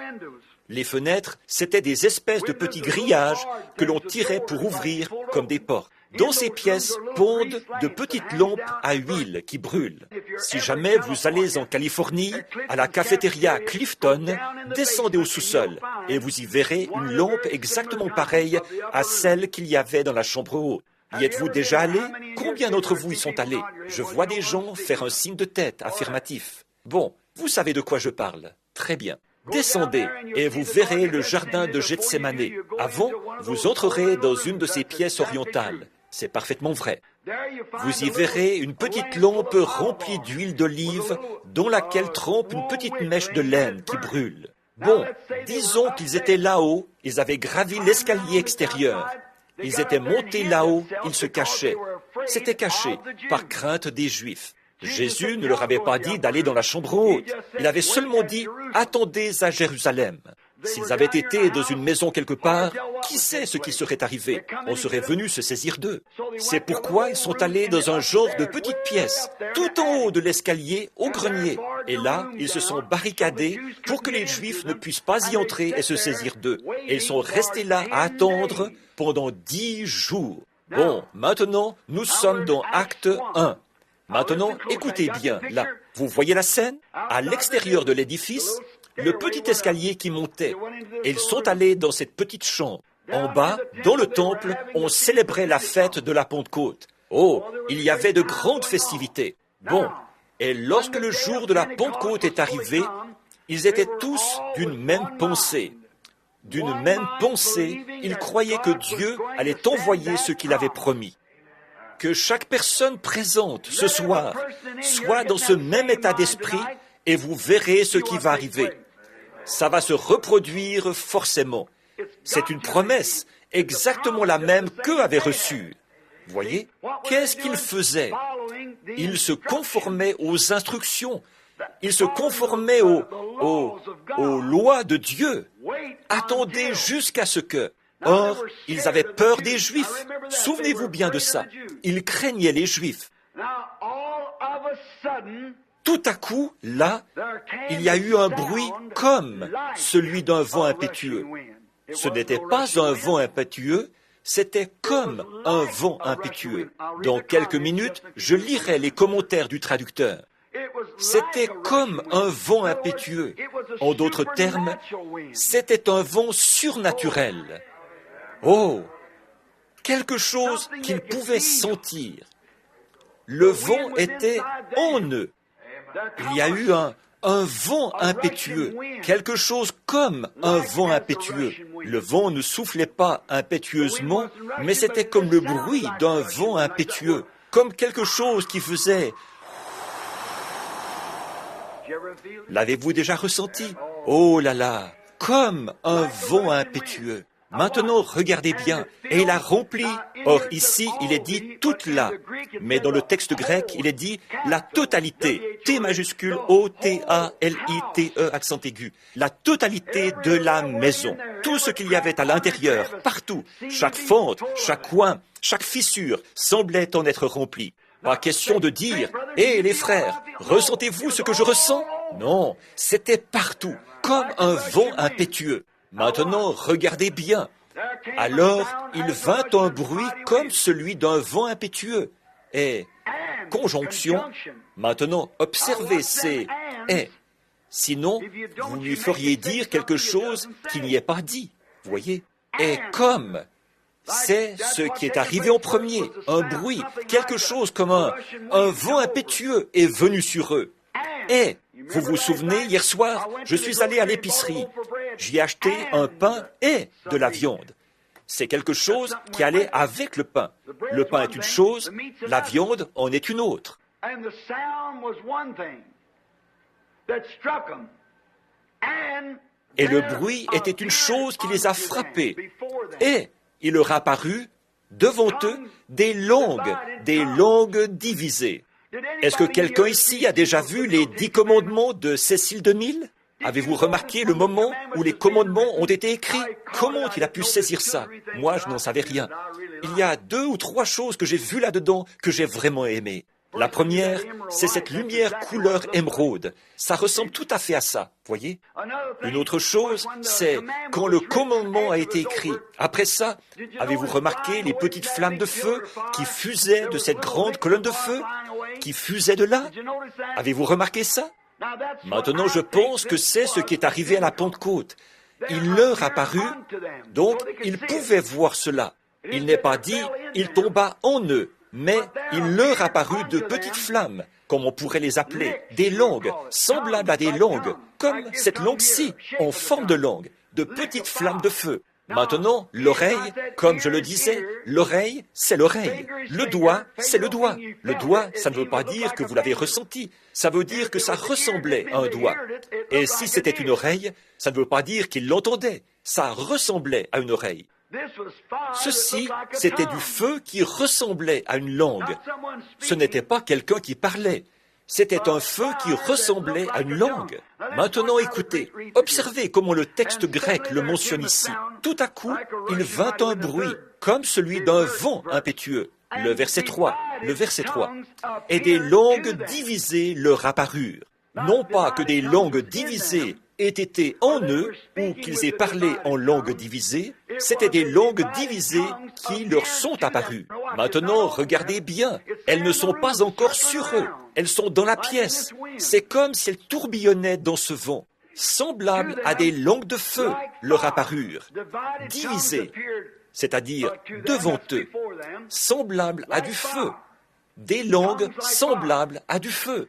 Les fenêtres, c'étaient des espèces de petits grillages que l'on tirait pour ouvrir comme des portes. Dans ces pièces pondent de petites lampes à huile qui brûlent. Si jamais vous allez en Californie, à la cafétéria Clifton, descendez au sous-sol et vous y verrez une lampe exactement pareille à celle qu'il y avait dans la chambre haute. Y êtes-vous déjà allé? Combien d'entre vous y sont allés? Je vois des gens faire un signe de tête affirmatif. Bon, vous savez de quoi je parle. Très bien. Descendez et vous verrez le jardin de Gethsémané. Avant, vous entrerez dans une de ces pièces orientales. C'est parfaitement vrai. Vous y verrez une petite lampe remplie d'huile d'olive dans laquelle trempe une petite mèche de laine qui brûle. Bon, disons qu'ils étaient là-haut, ils avaient gravi l'escalier extérieur. Ils étaient montés là-haut, ils se cachaient. C'était caché par crainte des Juifs. Jésus ne leur avait pas dit d'aller dans la chambre haute. Il avait seulement dit « Attendez à Jérusalem ». S'ils avaient été dans une maison quelque part, qui sait ce qui serait arrivé? On serait venu se saisir d'eux. C'est pourquoi ils sont allés dans un genre de petite pièce, tout en haut de l'escalier, au grenier. Et là, ils se sont barricadés pour que les Juifs ne puissent pas y entrer et se saisir d'eux. Et ils sont restés là à attendre pendant 10 jours. Bon, maintenant, nous sommes dans Acte 1. Maintenant, écoutez bien, là, vous voyez la scène? À l'extérieur de l'édifice, le petit escalier qui montait, et ils sont allés dans cette petite chambre. En bas, dans le temple, on célébrait la fête de la Pentecôte. Oh, il y avait de grandes festivités. Bon, et lorsque le jour de la Pentecôte est arrivé, ils étaient tous d'une même pensée. D'une même pensée, ils croyaient que Dieu allait envoyer ce qu'il avait promis. Que chaque personne présente ce soir soit dans ce même état d'esprit et vous verrez ce qui va arriver. Ça va se reproduire forcément. C'est une promesse, exactement la même qu'eux avaient reçue. Voyez, qu'est-ce qu'ils faisaient? Ils se conformaient aux instructions. Ils se conformaient aux lois de Dieu. Attendez jusqu'à ce que... Or, ils avaient peur des Juifs. Souvenez-vous bien de ça. Ils craignaient les Juifs. Tout à coup, là, il y a eu un bruit comme celui d'un vent impétueux. Ce n'était pas un vent impétueux, c'était comme un vent impétueux. Dans quelques minutes, je lirai les commentaires du traducteur. C'était comme un vent impétueux. En d'autres termes, c'était un vent surnaturel. Oh, quelque chose qu'ils pouvaient sentir. Le vent était en eux. Il y a eu un vent impétueux, quelque chose comme un vent impétueux. Le vent ne soufflait pas impétueusement, mais c'était comme le bruit d'un vent impétueux, comme quelque chose qui faisait... L'avez-vous déjà ressenti? Oh là là, comme un vent impétueux. Maintenant, regardez bien, et il a rempli. Or, ici, il est dit toute la. Mais dans le texte grec, il est dit la totalité. T majuscule, O-T-A-L-I-T-E, accent aigu. La totalité de la maison. Tout ce qu'il y avait à l'intérieur, partout. Chaque fente, chaque coin, chaque fissure semblait en être rempli. Pas question de dire, « Hé, les frères, ressentez-vous ce que je ressens ?» Non, c'était partout, comme un vent impétueux. Maintenant, regardez bien. Alors, il vint un bruit comme celui d'un vent impétueux. Et, conjonction, maintenant, observez ces « et ». Sinon, vous lui feriez dire quelque chose qui n'y est pas dit. Vous voyez? Et comme, c'est ce qui est arrivé en premier, un bruit, quelque chose comme un vent impétueux est venu sur eux. Et, vous vous souvenez, hier soir, je suis allé à l'épicerie. J'y ai acheté un pain et de la viande. C'est quelque chose qui allait avec le pain. Le pain est une chose, la viande en est une autre. Et le bruit était une chose qui les a frappés. Et il leur a apparu, devant eux, des langues divisées. Est-ce que quelqu'un ici a déjà vu les 10 commandements de Cécile DeMille? Avez-vous remarqué le moment où les commandements ont été écrits? Comment il a pu saisir ça? Moi, je n'en savais rien. Il y a 2 ou 3 choses que j'ai vues là-dedans que j'ai vraiment aimées. La première, c'est cette lumière couleur émeraude. Ça ressemble tout à fait à ça, voyez? Une autre chose, c'est quand le commandement a été écrit. Après ça, avez-vous remarqué les petites flammes de feu qui fusaient de cette grande colonne de feu, qui fusaient de là? Avez-vous remarqué ça? Maintenant, je pense que c'est ce qui est arrivé à la Pentecôte. Il leur apparut, donc ils pouvaient voir cela. Il n'est pas dit, il tomba en eux. Mais il leur apparut de petites flammes, comme on pourrait les appeler, des langues, semblables à des langues, comme cette langue-ci, en forme de langue, de petites flammes de feu. Maintenant, l'oreille, comme je le disais, l'oreille, c'est l'oreille. Le doigt, c'est le doigt. Le doigt, ça ne veut pas dire que vous l'avez ressenti. Ça veut dire que ça ressemblait à un doigt. Et si c'était une oreille, ça ne veut pas dire qu'il l'entendait. Ça ressemblait à une oreille. Ceci, c'était du feu qui ressemblait à une langue. Ce n'était pas quelqu'un qui parlait. C'était un feu qui ressemblait à une langue. Maintenant, écoutez, observez comment le texte grec le mentionne ici. Tout à coup, il vint un bruit, comme celui d'un vent impétueux. Le verset 3. Et des langues divisées leur apparurent. Non pas que des langues divisées aient été en eux, ou qu'ils aient parlé en langue divisée, c'était des langues divisées qui leur sont apparues. Maintenant, regardez bien, elles ne sont pas encore sur eux, elles sont dans la pièce. C'est comme si elles tourbillonnaient dans ce vent. Semblables à des langues de feu leur apparurent, divisées, c'est-à-dire devant eux, semblables à du feu, des langues semblables à du feu.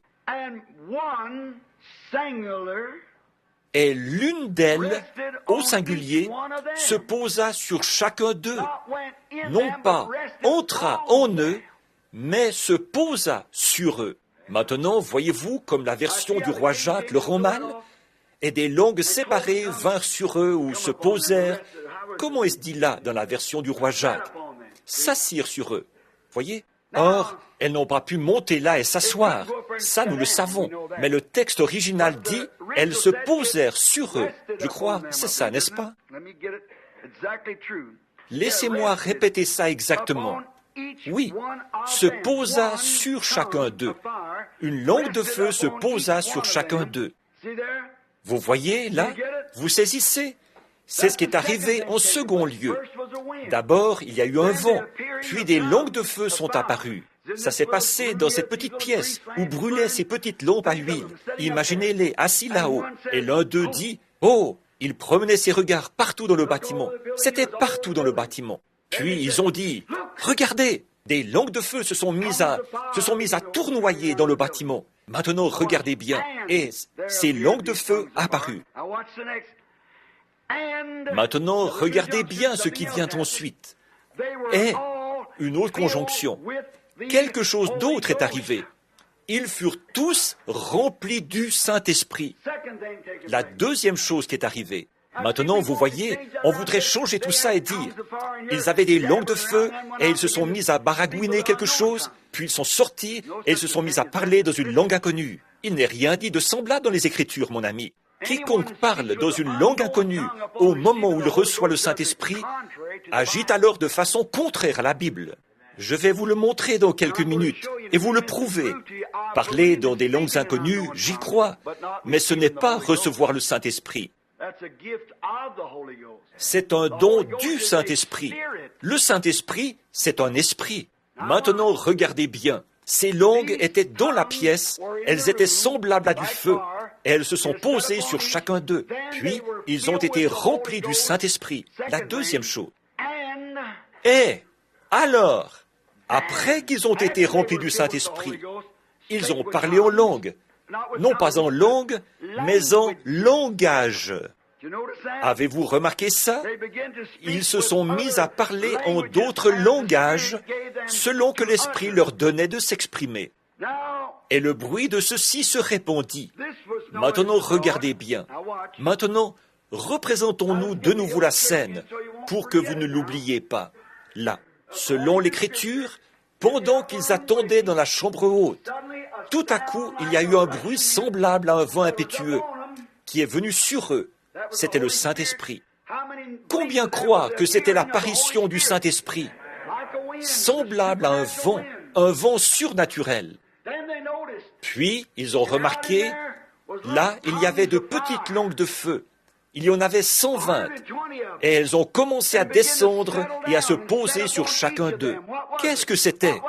Et l'une d'elles, au singulier, se posa sur chacun d'eux, non pas entra en eux, mais se posa sur eux. Maintenant, voyez-vous comme la version du roi Jacques le rend mal? Et des langues séparées vinrent sur eux ou se posèrent. Comment est-ce dit là dans la version du roi Jacques? S'assirent sur eux. Voyez? Or, elles n'ont pas pu monter là et s'asseoir. Ça, nous le savons. Mais le texte original dit, elles se posèrent sur eux. Je crois, c'est ça, n'est-ce pas? Laissez-moi répéter ça exactement. Oui, se posa sur chacun d'eux. Une langue de feu se posa sur chacun d'eux. Vous voyez, là, vous saisissez? C'est ce qui est arrivé en second lieu. D'abord, il y a eu un vent, puis des langues de feu sont apparues. Ça s'est passé dans cette petite pièce où brûlaient ces petites lampes à huile. Imaginez-les assis là-haut. Et l'un d'eux dit, « Oh, il promenait ses regards partout dans le bâtiment. » C'était partout dans le bâtiment. Puis ils ont dit, « Regardez, des langues de feu se sont mises à tournoyer dans le bâtiment. Maintenant, regardez bien. » Et ces langues de feu apparues. Maintenant, regardez bien ce qui vient ensuite. Et une autre conjonction. Quelque chose d'autre est arrivé. Ils furent tous remplis du Saint-Esprit. La deuxième chose qui est arrivée. Maintenant, vous voyez, on voudrait changer tout ça et dire, ils avaient des langues de feu et ils se sont mis à baragouiner quelque chose, puis ils sont sortis et ils se sont mis à parler dans une langue inconnue. Il n'est rien dit de semblable dans les Écritures, mon ami. Quiconque parle dans une langue inconnue au moment où il reçoit le Saint-Esprit agit alors de façon contraire à la Bible. Je vais vous le montrer dans quelques minutes et vous le prouver. Parler dans des langues inconnues, j'y crois, mais ce n'est pas recevoir le Saint-Esprit. C'est un don du Saint-Esprit. Le Saint-Esprit, c'est un esprit. Maintenant, regardez bien. Ces langues étaient dans la pièce, elles étaient semblables à du feu, et elles se sont posées sur chacun d'eux. Puis, ils ont été remplis du Saint-Esprit. La deuxième chose. Et alors, après qu'ils ont été remplis du Saint-Esprit, ils ont parlé en langue. Non pas en langue, mais en langage. Avez-vous remarqué ça? Ils se sont mis à parler en d'autres langages selon que l'Esprit leur donnait de s'exprimer. Et le bruit de ceci se répandit. Maintenant, regardez bien. Maintenant, représentons-nous de nouveau la scène pour que vous ne l'oubliez pas. Là, selon l'Écriture, pendant qu'ils attendaient dans la chambre haute, tout à coup, il y a eu un bruit semblable à un vent impétueux qui est venu sur eux. C'était le Saint-Esprit. Combien croient que c'était l'apparition du Saint-Esprit, semblable à un vent surnaturel? Puis, ils ont remarqué, là, il y avait de petites langues de feu. Il y en avait 120, et elles ont commencé à descendre et à se poser sur chacun d'eux. Qu'est-ce que c'était?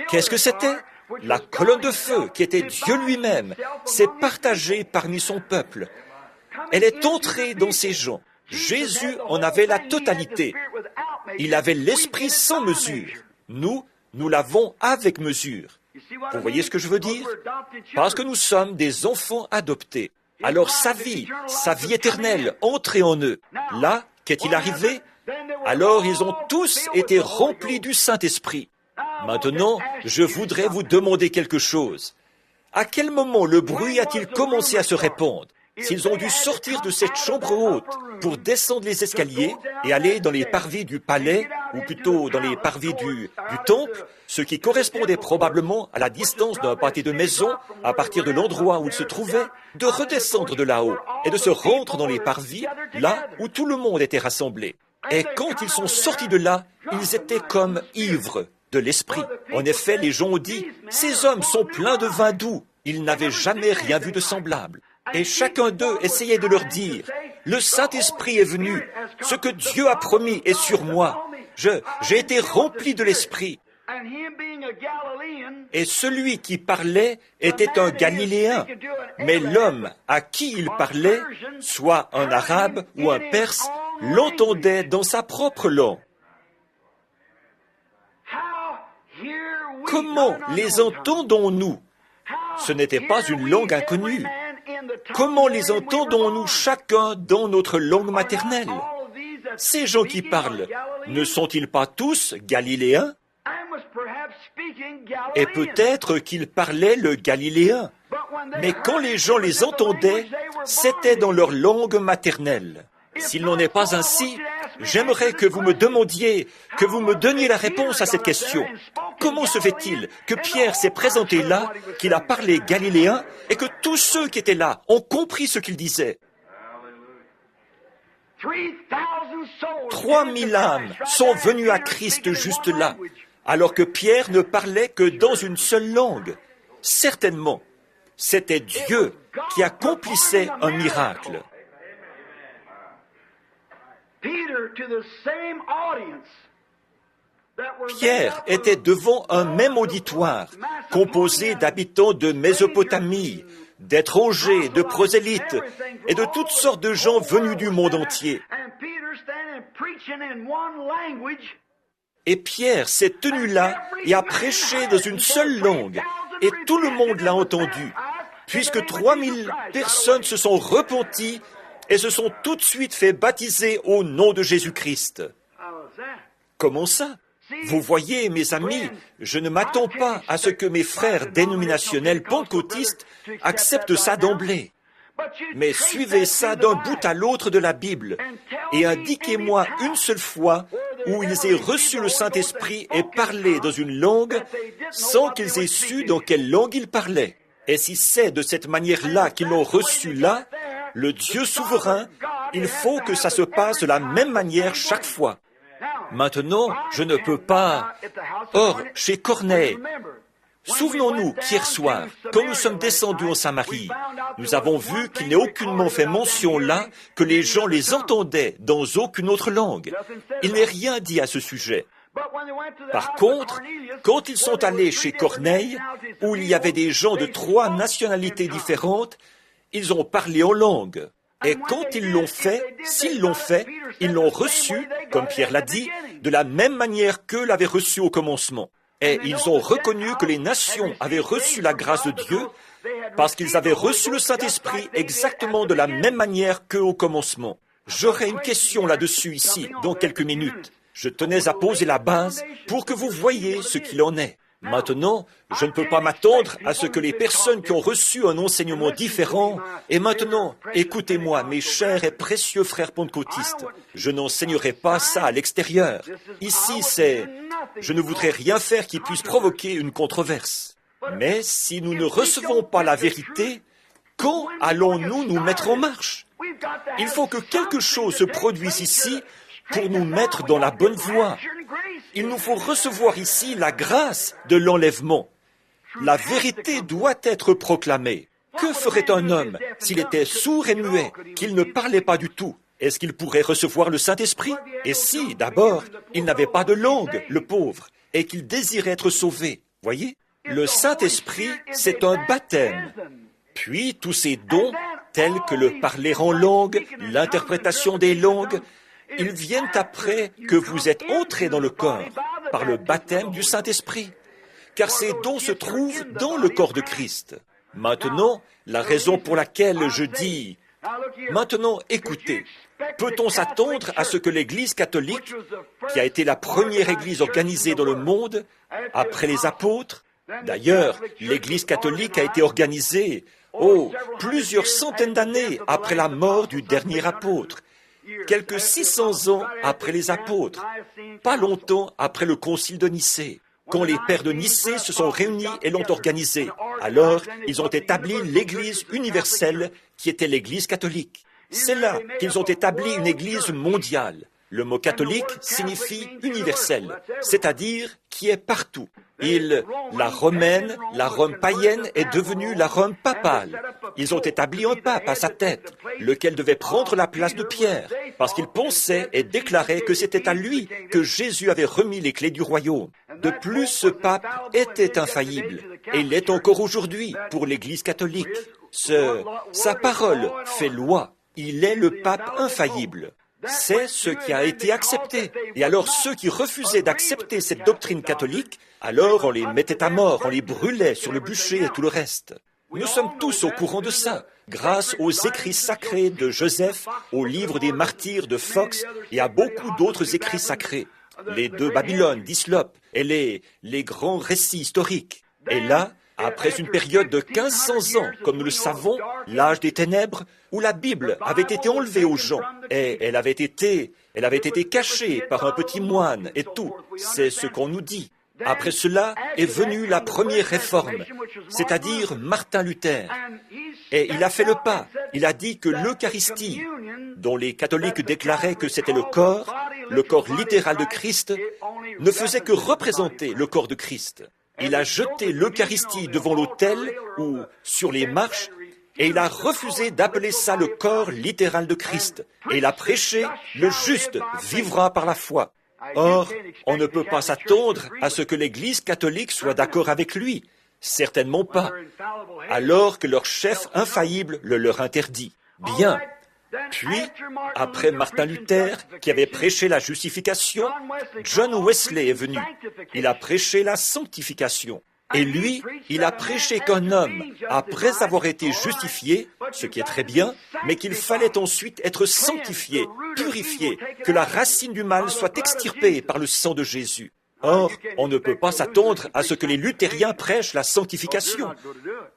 Qu'est-ce que c'était? La colonne de feu, qui était Dieu lui-même, s'est partagée parmi son peuple. Elle est entrée dans ces gens. Jésus en avait la totalité. Il avait l'Esprit sans mesure. Nous l'avons avec mesure. Vous voyez ce que je veux dire? Parce que nous sommes des enfants adoptés. Alors sa vie éternelle, entrait en eux. Là, qu'est-il arrivé? Alors ils ont tous été remplis du Saint-Esprit. Maintenant, je voudrais vous demander quelque chose. À quel moment le bruit a-t-il commencé à se répandre? S'ils ont dû sortir de cette chambre haute pour descendre les escaliers et aller dans les parvis du palais, ou plutôt dans les parvis du temple, ce qui correspondait probablement à la distance d'un pâté de maison à partir de l'endroit où ils se trouvaient, de redescendre de là-haut et de se rendre dans les parvis, là où tout le monde était rassemblé. Et quand ils sont sortis de là, ils étaient comme ivres de l'esprit. En effet, les gens ont dit, « Ces hommes sont pleins de vin doux. » Ils n'avaient jamais rien vu de semblable. Et chacun d'eux essayait de leur dire, « Le Saint-Esprit est venu. Ce que Dieu a promis est sur moi. J'ai été rempli de l'Esprit. » Et celui qui parlait était un Galiléen. Mais l'homme à qui il parlait, soit un Arabe ou un Perse, l'entendait dans sa propre langue. Comment les entendons-nous? Ce n'était pas une langue inconnue. Comment les entendons-nous chacun dans notre langue maternelle? Ces gens qui parlent, ne sont-ils pas tous Galiléens? Et peut-être qu'ils parlaient le galiléen. Mais quand les gens les entendaient, c'était dans leur langue maternelle. S'il n'en est pas ainsi, j'aimerais que vous me demandiez, que vous me donniez la réponse à cette question. Comment se fait-il que Pierre s'est présenté là, qu'il a parlé galiléen, et que tous ceux qui étaient là ont compris ce qu'il disait? 3000 âmes sont venues à Christ juste là, alors que Pierre ne parlait que dans une seule langue. Certainement, c'était Dieu qui accomplissait un miracle. Pierre était devant un même auditoire, composé d'habitants de Mésopotamie, d'étrangers, de prosélytes et de toutes sortes de gens venus du monde entier. Et Pierre s'est tenu là et a prêché dans une seule langue, et tout le monde l'a entendu, puisque 3000 personnes se sont repenties et se sont tout de suite fait baptiser au nom de Jésus-Christ. Comment ça? Vous voyez, mes amis, je ne m'attends pas à ce que mes frères dénominationnels pentecôtistes acceptent ça d'emblée. Mais suivez ça d'un bout à l'autre de la Bible et indiquez-moi une seule fois où ils aient reçu le Saint-Esprit et parlé dans une langue sans qu'ils aient su dans quelle langue ils parlaient. Et si c'est de cette manière-là qu'ils l'ont reçu là, le Dieu souverain, il faut que ça se passe de la même manière chaque fois. Maintenant, je ne peux pas... Or, chez Corneille, souvenons-nous qu'hier soir, quand nous sommes descendus en Samarie, nous avons vu qu'il n'est aucunement fait mention là que les gens les entendaient dans aucune autre langue. Il n'est rien dit à ce sujet. Par contre, quand ils sont allés chez Corneille, où il y avait des gens de 3 nationalités différentes, ils ont parlé en langue. Et quand ils l'ont fait, s'ils l'ont fait, ils l'ont reçu, comme Pierre l'a dit, de la même manière qu'eux l'avaient reçu au commencement. Et ils ont reconnu que les nations avaient reçu la grâce de Dieu parce qu'ils avaient reçu le Saint-Esprit exactement de la même manière qu'eux au commencement. J'aurai une question là-dessus ici, dans quelques minutes. Je tenais à poser la base pour que vous voyiez ce qu'il en est. Maintenant, je ne peux pas m'attendre à ce que les personnes qui ont reçu un enseignement différent... Et maintenant, écoutez-moi, mes chers et précieux frères pentecôtistes, je n'enseignerai pas ça à l'extérieur. Ici, je ne voudrais rien faire qui puisse provoquer une controverse. Mais si nous ne recevons pas la vérité, quand allons-nous nous mettre en marche? Il faut que quelque chose se produise ici pour nous mettre dans la bonne voie. Il nous faut recevoir ici la grâce de l'enlèvement. La vérité doit être proclamée. Que ferait un homme s'il était sourd et muet, qu'il ne parlait pas du tout? Est-ce qu'il pourrait recevoir le Saint-Esprit? Et si, d'abord, il n'avait pas de langue, le pauvre, et qu'il désirait être sauvé? Voyez? Le Saint-Esprit, c'est un baptême. Puis tous ces dons, tels que le parler en langue, l'interprétation des langues, ils viennent après que vous êtes entrés dans le corps par le baptême du Saint-Esprit, car ces dons se trouvent dans le corps de Christ. Maintenant, la raison pour laquelle je dis... Maintenant, écoutez, peut-on s'attendre à ce que l'Église catholique, qui a été la première Église organisée dans le monde, après les apôtres... D'ailleurs, l'Église catholique a été organisée, plusieurs centaines d'années après la mort du dernier apôtre, quelques 600 ans après les apôtres, pas longtemps après le concile de Nicée, quand les pères de Nicée se sont réunis et l'ont organisé. Alors, ils ont établi l'Église universelle qui était l'Église catholique. C'est là qu'ils ont établi une Église mondiale. Le mot catholique signifie universel, c'est-à-dire qui est partout. La romaine, la Rome païenne est devenue la Rome papale. Ils ont établi un pape à sa tête, lequel devait prendre la place de Pierre, parce qu'il pensait et déclarait que c'était à lui que Jésus avait remis les clés du royaume. De plus, ce pape était infaillible, et il l'est encore aujourd'hui pour l'Église catholique. Sa parole fait loi. Il est le pape infaillible. C'est ce qui a été accepté. Et alors ceux qui refusaient d'accepter cette doctrine catholique, alors on les mettait à mort, on les brûlait sur le bûcher et tout le reste. Nous sommes tous au courant de ça, grâce aux écrits sacrés de Joseph, au livre des martyrs de Fox et à beaucoup d'autres écrits sacrés. Les 2 Babylone d'Hislop et les grands récits historiques. Et là, après une période de 1500 ans, comme nous le savons, l'âge des ténèbres, où la Bible avait été enlevée aux gens, et elle avait été cachée par un petit moine et tout. C'est ce qu'on nous dit. Après cela est venue la première réforme, c'est-à-dire Martin Luther. Et il a fait le pas. Il a dit que l'Eucharistie, dont les catholiques déclaraient que c'était le corps littéral de Christ, ne faisait que représenter le corps de Christ. Il a jeté l'Eucharistie devant l'autel ou sur les marches et il a refusé d'appeler ça le corps littéral de Christ. Et il a prêché, le juste vivra par la foi. Or, on ne peut pas s'attendre à ce que l'Église catholique soit d'accord avec lui. Certainement pas. Alors que leur chef infaillible le leur interdit. Bien. Puis, après Martin Luther, qui avait prêché la justification, John Wesley est venu. Il a prêché la sanctification. Et lui, il a prêché qu'un homme, après avoir été justifié, ce qui est très bien, mais qu'il fallait ensuite être sanctifié, purifié, que la racine du mal soit extirpée par le sang de Jésus. Or, on ne peut pas s'attendre à ce que les luthériens prêchent la sanctification,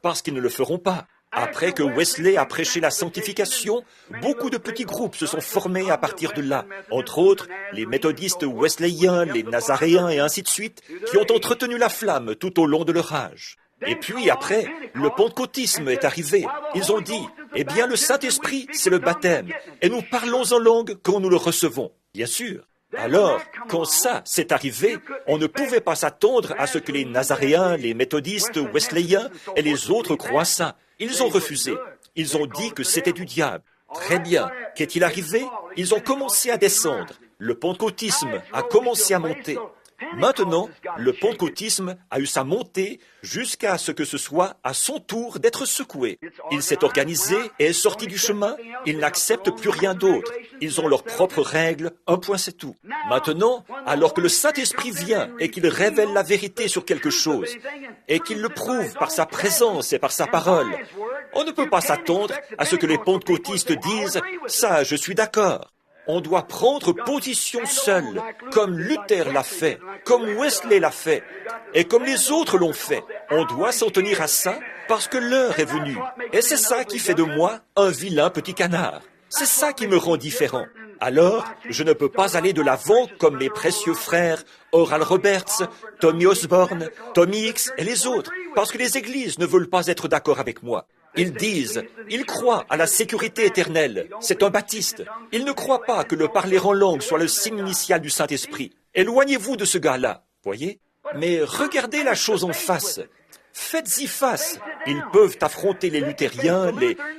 parce qu'ils ne le feront pas. Après que Wesley a prêché la sanctification, beaucoup de petits groupes se sont formés à partir de là. Entre autres, les méthodistes wesleyens, les nazaréens et ainsi de suite, qui ont entretenu la flamme tout au long de leur âge. Et puis après, le pentecôtisme est arrivé. Ils ont dit, eh bien le Saint-Esprit, c'est le baptême, et nous parlons en langue quand nous le recevons. Bien sûr. Alors, quand ça s'est arrivé, on ne pouvait pas s'attendre à ce que les nazaréens, les méthodistes wesleyens et les autres croient ça. Ils ont refusé. Ils ont dit que c'était du diable. Très bien. Qu'est-il arrivé? Ils ont commencé à descendre. Le pentecôtisme a commencé à monter. Maintenant, le pentecôtisme a eu sa montée jusqu'à ce que ce soit à son tour d'être secoué. Il s'est organisé et est sorti du chemin. Ils n'acceptent plus rien d'autre. Ils ont leurs propres règles. Un point, c'est tout. Maintenant, alors que le Saint-Esprit vient et qu'il révèle la vérité sur quelque chose et qu'il le prouve par sa présence et par sa parole, on ne peut pas s'attendre à ce que les pentecôtistes disent « ça, je suis d'accord ». On doit prendre position seul, comme Luther l'a fait, comme Wesley l'a fait, et comme les autres l'ont fait. On doit s'en tenir à ça parce que l'heure est venue. Et c'est ça qui fait de moi un vilain petit canard. C'est ça qui me rend différent. Alors, je ne peux pas aller de l'avant comme mes précieux frères Oral Roberts, Tommy Osborne, Tommy Hicks et les autres, parce que les églises ne veulent pas être d'accord avec moi. Ils disent, ils croient à la sécurité éternelle. C'est un baptiste. Ils ne croient pas que le parler en langue soit le signe initial du Saint-Esprit. Éloignez-vous de ce gars-là, voyez? Mais regardez la chose en face. Faites-y face. Ils peuvent affronter les luthériens,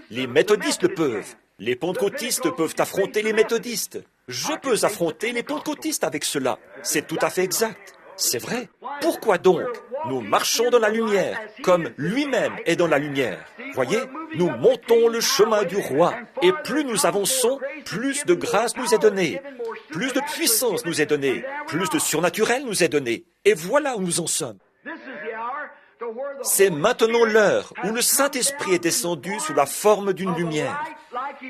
les méthodistes le peuvent. Les pentecôtistes peuvent affronter les méthodistes. Je peux affronter les pentecôtistes avec cela. C'est tout à fait exact. C'est vrai. Pourquoi donc? Nous marchons dans la lumière, comme lui-même est dans la lumière. Voyez, nous montons le chemin du roi, et plus nous avançons, plus de grâce nous est donnée, plus de puissance nous est donnée, plus de surnaturel nous est donné. Et voilà où nous en sommes. C'est maintenant l'heure où le Saint-Esprit est descendu sous la forme d'une lumière.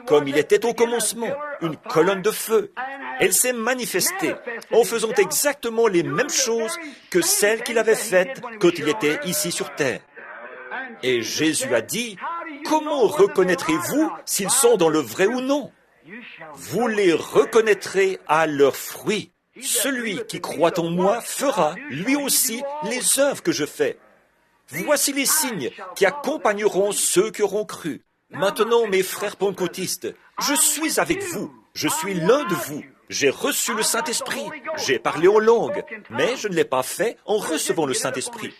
Comme il était au commencement, une colonne de feu. Elle s'est manifestée en faisant exactement les mêmes choses que celles qu'il avait faites quand il était ici sur terre. Et Jésus a dit, « Comment reconnaîtrez-vous s'ils sont dans le vrai ou non? Vous les reconnaîtrez à leurs fruits. Celui qui croit en moi fera, lui aussi, les œuvres que je fais. Voici les signes qui accompagneront ceux qui auront cru. » Maintenant, mes frères pentecôtistes, je suis avec vous. Je suis l'un de vous. J'ai reçu le Saint-Esprit. J'ai parlé en langue, mais je ne l'ai pas fait en recevant le Saint-Esprit.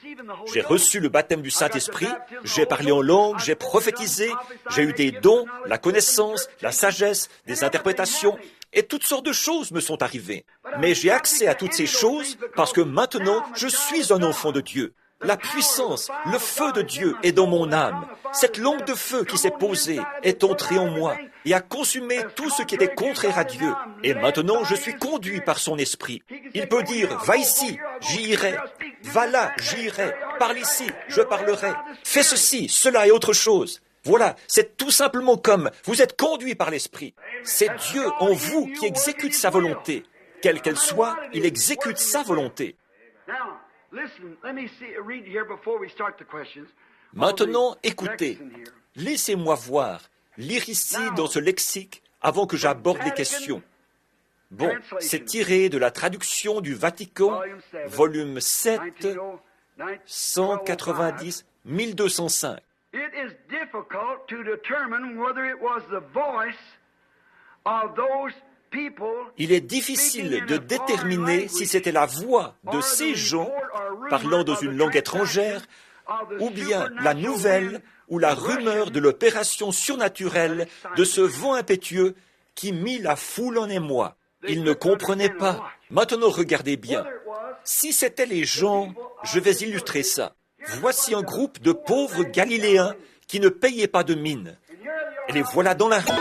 J'ai reçu le baptême du Saint-Esprit. J'ai parlé en langue, j'ai prophétisé. J'ai eu des dons, la connaissance, la sagesse, des interprétations, et toutes sortes de choses me sont arrivées. Mais j'ai accès à toutes ces choses parce que maintenant, je suis un enfant de Dieu. La puissance, le feu de Dieu est dans mon âme. Cette lampe de feu qui s'est posée est entrée en moi et a consumé tout ce qui était contraire à Dieu. Et maintenant, je suis conduit par son esprit. Il peut dire, va ici, j'y irai. Va là, j'y irai. Parle ici, je parlerai. Fais ceci, cela et autre chose. Voilà, c'est tout simplement comme vous êtes conduit par l'esprit. C'est Dieu en vous qui exécute sa volonté. Quelle qu'elle soit, il exécute sa volonté. Maintenant, écoutez, laissez-moi lire ici dans ce lexique avant que j'aborde les questions. Bon, c'est tiré de la traduction du Vatican, volume 7, 190, 1205. It is difficult to determine whether it was the voice of those people. Il est difficile de déterminer si c'était la voix de ces gens parlant dans une langue étrangère ou bien la nouvelle ou la rumeur de l'opération surnaturelle de ce vent impétueux qui mit la foule en émoi. Ils ne comprenaient pas. Maintenant, regardez bien. Si c'étaient les gens, je vais illustrer ça. Voici un groupe de pauvres Galiléens qui ne payaient pas de mine. Et les voilà dans la rue.